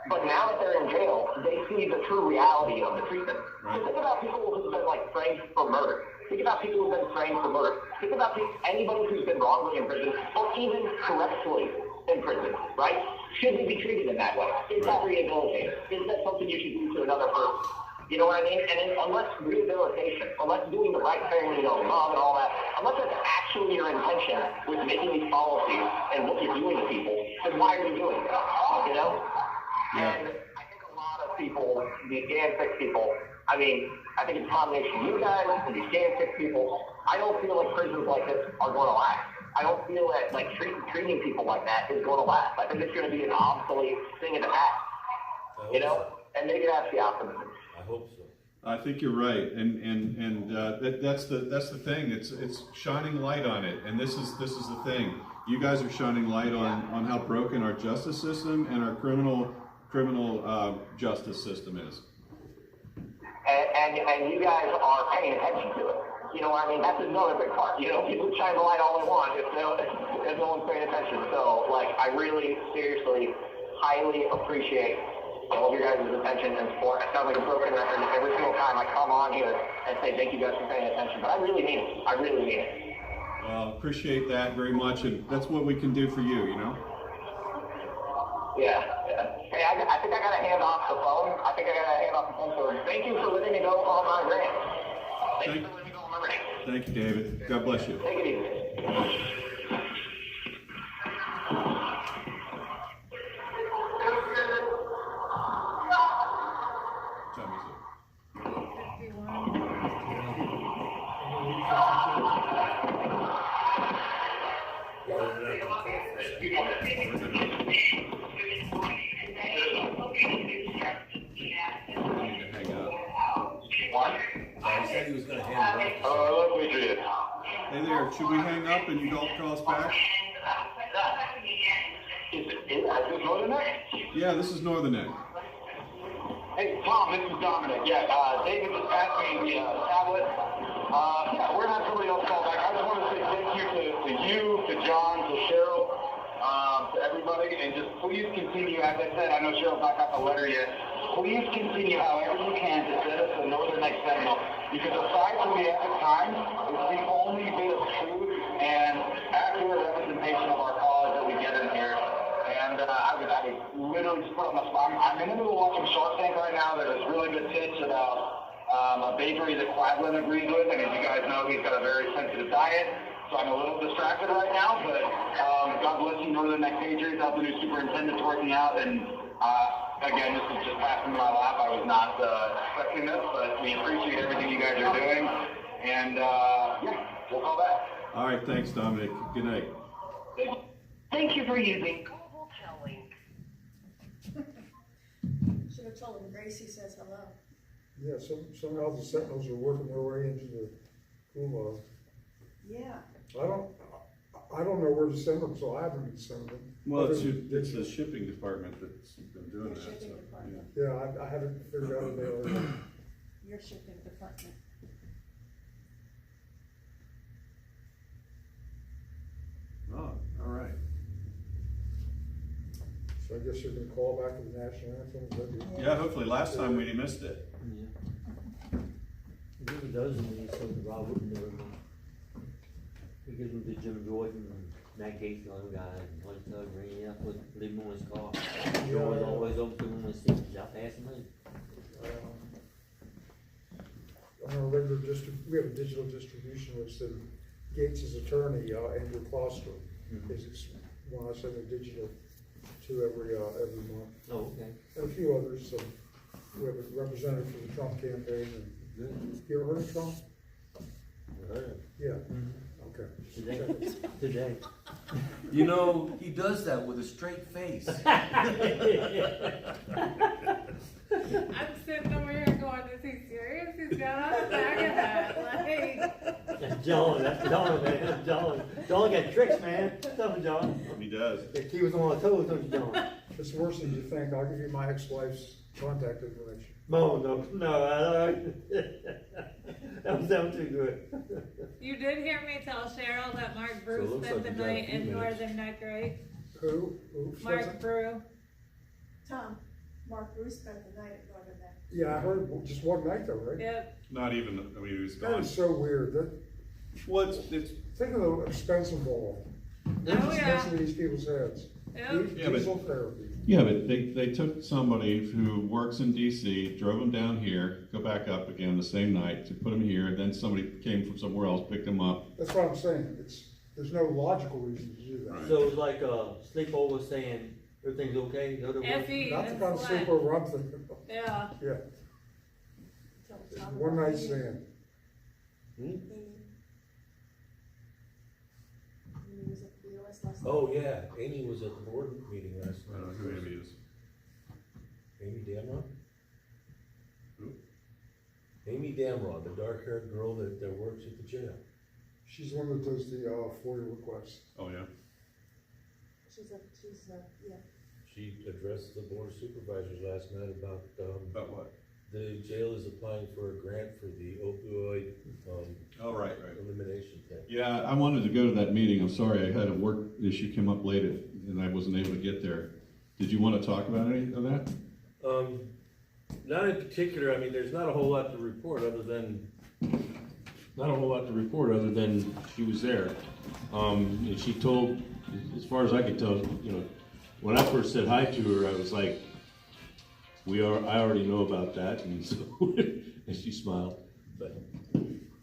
But now that they're in jail, they see the true reality of the treatment. Right. So think about people who've been, like, framed for murder. Think about people who've been framed for murder. Think about anybody who's been wrongly in prison, or even correctly in prison, right? Should they be treated in that way? Is that rehabilitative? Is that something you should do to another person? You know what I mean? And unless rehabilitation, unless doing the right thing, you know, love and all that, unless that's actually your intention with making these policies and what you're doing to people, then why are you doing it? You know? Yeah. And I think a lot of people, these Jan 6 people, I mean, I think it's a combination of you guys and these Jan 6 people. I don't feel like prisons like this are going to last. I don't feel that, like, treating people like that is going to last. I think it's going to be an obsolete thing in the past. You know? And maybe that's the optimism. I hope so. I think you're right, and that's the thing. It's shining light on it, and this is the thing. You guys are shining light on how broken our justice system and our criminal justice system is. And you guys are paying attention to it. You know what I mean? That's another big part. You know, people shine the light all they want if no one's paying attention. So, like, I really, seriously, highly appreciate all of your guys' attention and support. It sounds like a broken record every single time I come on here and say thank you guys for paying attention. But I really mean it. I really mean it. Well, appreciate that very much, and that's what we can do for you, you know? Yeah. Hey, I think I got to hand off the phone. So thank you for letting me go on my rant. Thank you for letting me go on my rant. Thank you, David. God bless you. Take it easy. He said he was gonna hand it off. Hello, Patriot. Hey there, should we hang up and you don't call us back? Is this Northern Neck? Yeah, this is Northern Neck. Hey, Tom, this is Dominic. Yeah, David just passed me the tablet. Yeah, we're gonna have somebody else call back. I just want to say thank you to you, to John, to Cheryl, to everybody, and just please continue. As I said, I know Cheryl's not got the letter yet. Please continue however you can to send us the Northern Neck Sentinel, because aside from the epic times, it's the only bit of truth and accurate representation of our cause that we get in here. And I would literally just put on the spot. I'm in the middle of watching Shark Tank right now. There's this really good pitch about a bakery that Quadlin agrees with, and as you guys know, he's got a very sensitive diet. So I'm a little distracted right now, but God bless you, Northern Neck Patriots. Out the new superintendent's working out, and again, this is just passing my lap. I was not expecting this, but we appreciate everything you guys are doing, and yeah, we'll call back. All right, thanks, Dominic. Good night. Thank you for using Global Telling. Should have told him Gracie says hello. Yeah, somehow the Sentinels are working their way into the Gulag. Yeah. I don't know where to send them, so I haven't been sending them. Well, it's the shipping department that's been doing that. Shipping So, department. Yeah, I haven't figured out a mail. Your shipping department. yeah. Oh, all right. So I guess you're gonna call back to the national anthem? Is that the- Yeah, hopefully. Last time we missed it. Yeah. He really does in Minnesota, Rob Whitman, he gives them to Jim Jordan and Matt Gates, the other guy, and one thug ran up with, leave him on his car. Doors always open to him when he's out passing me. On our regular we have a digital distribution list, and Gates' attorney, Andrew Kloster, is one I send a digital to every month. Oh, okay. And a few others, we have a representative for the Trump campaign, and Good. you ever heard of Trump? Yeah, okay. Today. You know, he does that with a straight face. I'm sitting over here going, is he serious? He's got on the back of that, like. That's John, man, that's John. John got tricks, man. What's up, John? He does. He was on my toes, don't you, John? It's worse than you think. I'll give you my ex-wife's contact information. No, that was too good. You did hear me tell Cheryl that Mark So it Brew looks spent like the you got a night few in minutes. Northern Neck, right? Who? Mark Brew. Tom, Mark Bruce spent the night at Northern Neck. Yeah, I heard, just one night though, right? Yep. Not even, I mean, he was That gone. is so weird. Well, it's, Think of the expense involved. Oh, yeah. Expense in these people's heads. Yep. Yeah, but- Diesel therapy. Yeah, but they took somebody who works in DC, drove him down here, go back up again the same night to put him here, then somebody came from somewhere else, picked him up. That's what I'm saying. There's no logical reason to do that. So it's like, sleepover saying everything's okay, the other way? Effie, Not the that's kind of what. sleepover I'm thinking about. Yeah. Yeah, Tell it's Tom one about night Amy. stand. Amy was at the BOS last night. Oh, yeah, Amy was at the board meeting last I don't know who night. Amy is. Amy Damron? Who? Amy Damron, the dark-haired girl that works at the jail. She's the one that does the FOIA requests. Oh, yeah. Yeah. She addressed the board of supervisors last night about, About what? the jail is applying for a grant for the opioid, Oh, right. elimination thing. Yeah, I wanted to go to that meeting. I'm sorry, I had a work issue come up late and I wasn't able to get there. Did you want to talk about any of that? Not in particular, I mean, there's not a whole lot to report other than she was there. And she told, as far as I could tell, you know, when I first said hi to her, I was like, I already know about that, and so, and she smiled, but.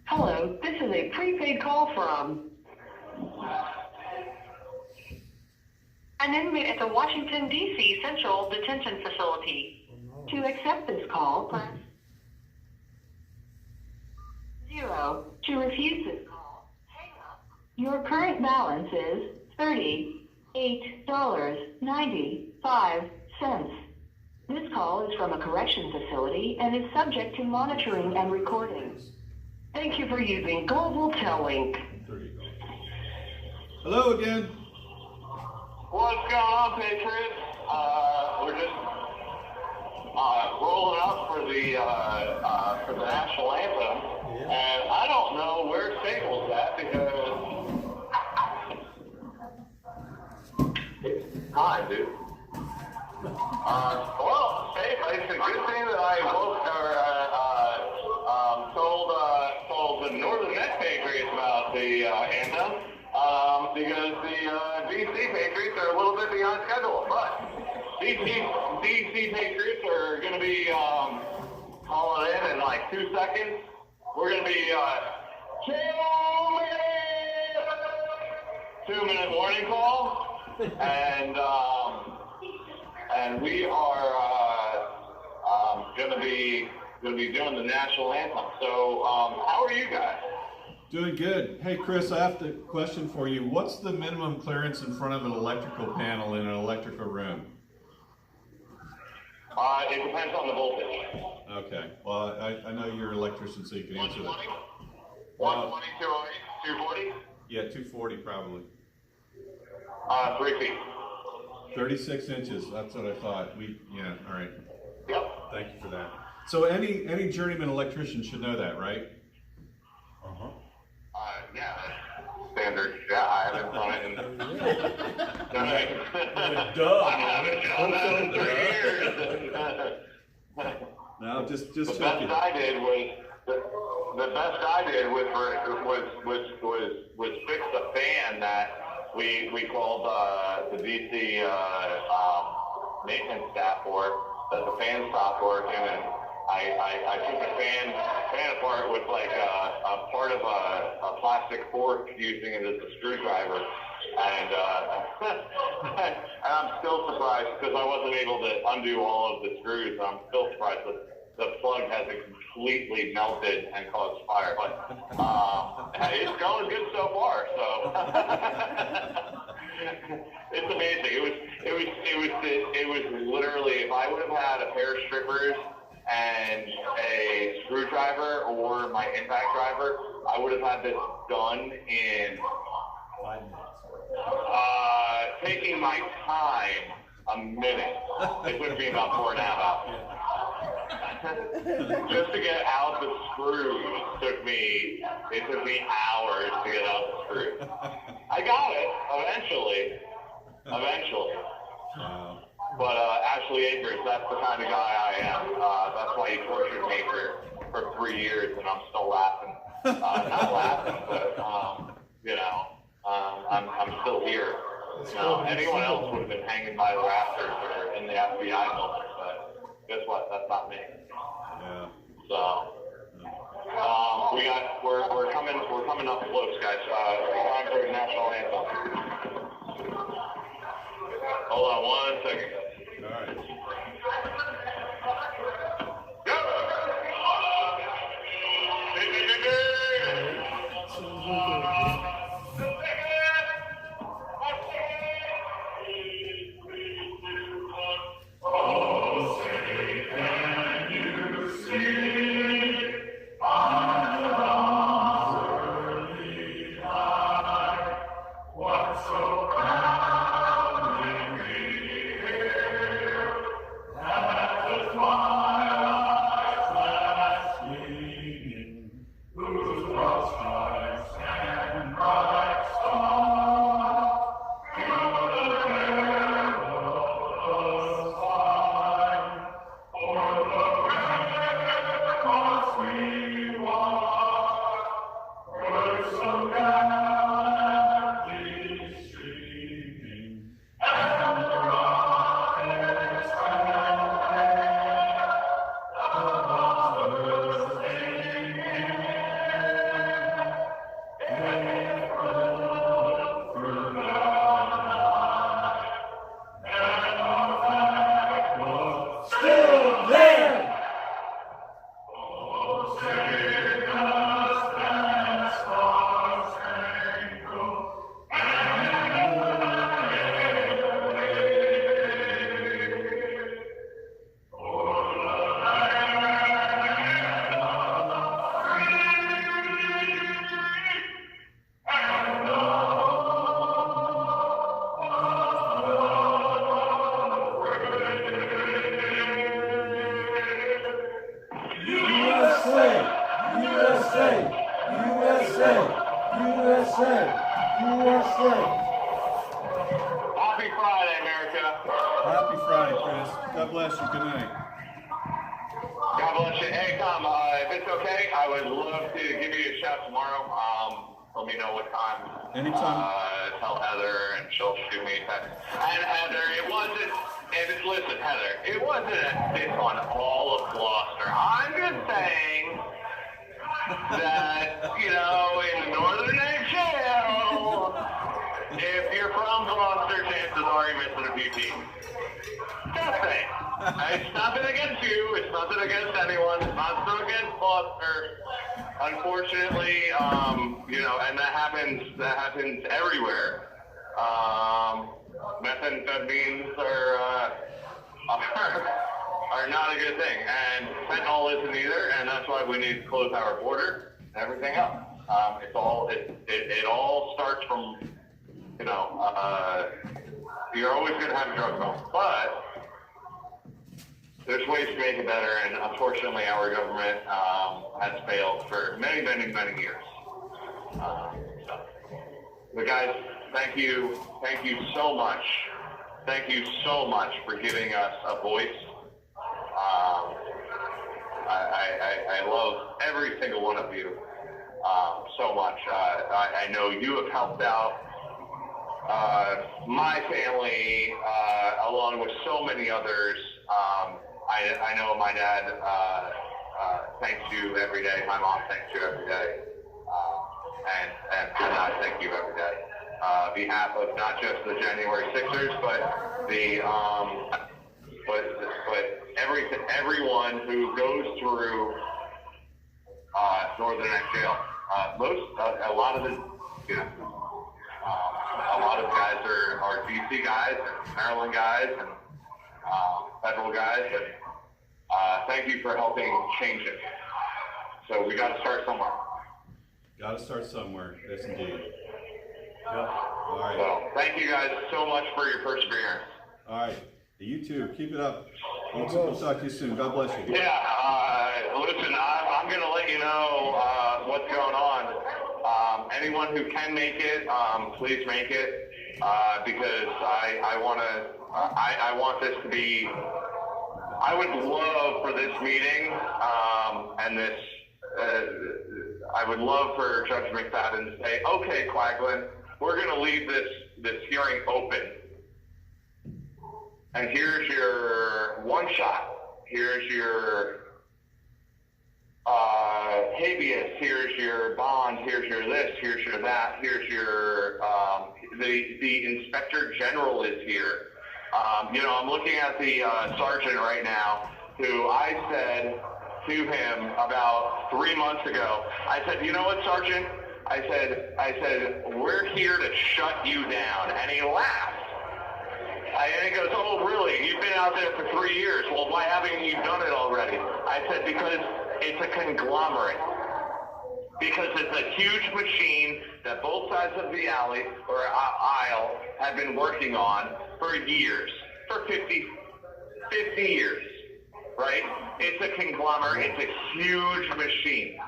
Hello, this is a prepaid call from an inmate at the Washington, D.C. Central Detention Facility. To accept this call, press 0. To refuse this call, hang up. Your current balance is $38.95. This call is from a correction facility and is subject to monitoring and recording. Thank you for using Global Tellink. There you go. Hello again. What's going on, Patriots? We're just rolling up for the national anthem, and I don't know where Sable's at because. Hi, dude. Well, hey, it's a good thing that I told the Northern Net Patriots about the anthem, because the DC Patriots are a little bit behind schedule, but DC Patriots are going to be calling in like 2 seconds. We're going to be 2-minute warning call, and we are going to be doing the national anthem. So how are you guys? Doing good. Hey, Chris, I have a question for you. What's the minimum clearance in front of an electrical panel in an electrical room? It depends on the voltage. Okay. Well, I know you're an electrician, so you can answer that. 120, 208, 240? Yeah, 240 probably. 3 feet. 36 inches. That's what I thought. Yeah. All right. Yep. Thank you for that. So any journeyman electrician should know that, right? Yeah, standard. Yeah, I haven't done it in. Duh. I haven't done that in 3 years. No, just the checking. best I did was fix the fan that we called the DC maintenance staff for it, that the fan stopped working, and I took the fan apart with like a part of a plastic fork, using it as a screwdriver, and I'm still surprised because I wasn't able to undo all of the screws. I'm still surprised that the plug hasn't completely melted and caused fire, but it's going good so far. So it's amazing. It was literally, if I would have had a pair of strippers and a screwdriver or my impact driver, I would have had this done in 5 minutes. Taking my time, a minute. It would be about 4.5 hours. Just to get out the screws took me hours to get out the screws. I got it eventually. But Ashley Akers, that's the kind of guy I am. That's why he tortured me for 3 years, and I'm still laughing. Not laughing, but I'm still here. Anyone else would have been hanging by the rafters or in the FBI building, but guess what? That's not me. Yeah. So we're coming up close, guys. Time for the national anthem. Hold on 1 second. All right. Happy Friday, America. Happy Friday, Chris. God bless you. Good night. God bless you. Hey, Tom, if it's okay, I would love to give you a shout tomorrow. Let me know what time. Anytime. Tell Heather, and she'll shoot me a text. And Heather, listen, Heather, it wasn't a diss on all of Gloucester. I'm just saying that, in the Northern HL, if you're from Gloucester, chances are you're missing a few teams. Just saying. It's nothing against you. It's nothing against anyone. It's nothing against Gloucester. Unfortunately, and that happens everywhere. Methamphetamines are not a good thing, and fentanyl isn't either, and that's why we need to close our border and everything else. It all starts from, you're always going to have a drug problem, but there's ways to make it better, and unfortunately our government has failed for many, many, many years. But guys, thank you so much. Thank you so much for giving us a voice. I love every single one of you so much. I know you have helped out my family, along with so many others, I know my dad thanks you every day. My mom thanks you every day. And I thank you every day. Behalf of not just the January Sixers, but the everyone who goes through Northern Neck Jail. A lot of guys are DC guys and Maryland guys and federal guys. And thank you for helping change it. So we got to start somewhere. Got to start somewhere. Yes, indeed. Yep. All right. So thank you guys so much for your perseverance. All right. You too. Keep it up. We'll talk to you soon. God bless you. Yeah. Listen, I'm going to let you know what's going on. Anyone who can make it, please make it, because I want this to be. I would love for this meeting and this. I would love for Judge McFadden to say, "Okay, Quaglin, we're going to leave this hearing open. And here's your one shot. Here's your habeas. Here's your bond. Here's your this. Here's your that. Here's your the Inspector General is here. I'm looking at the sergeant right now, who I said to him about 3 months ago. I said, you know what, Sergeant? I said, we're here to shut you down. And he laughed. And he goes, oh, really? You've been out there for 3 years. Well, why haven't you done it already? I said, because it's a conglomerate. Because it's a huge machine that both sides of the alley or aisle have been working on for years, for 50 years, right? It's a conglomerate. It's a huge machine.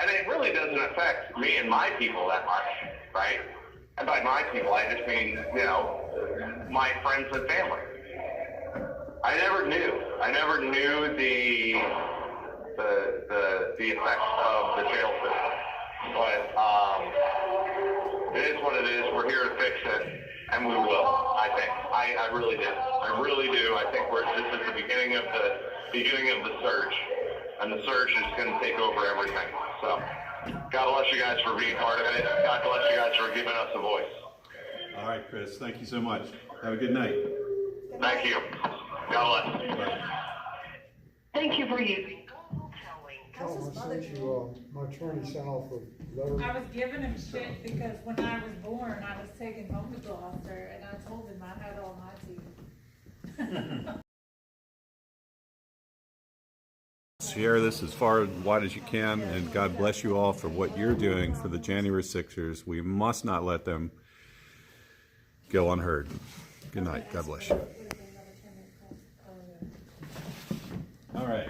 And it really doesn't affect me and my people that much, right? And by my people, I just mean, my friends and family. I never knew the effects of the jail system. But it is what it is. We're here to fix it, and we will. I think. I really do. I really do. I think this is the beginning of the surge, and the surge is going to take over everything. So, God bless you guys for being part of it. God bless you guys for giving us a voice. All right, Chris. Thank you so much. Have a good night. Thank you. God bless. Bye. Thank you for using. Calvin, I sent you, my attorney sent off a letter. I was giving him shit because when I was born, I was taken home to Gloucester, and I told him I had all my teeth. Share this as far and wide as you can, and God bless you all for what you're doing for the January Sixers. We must not let them go unheard. Good night. God bless you. All right.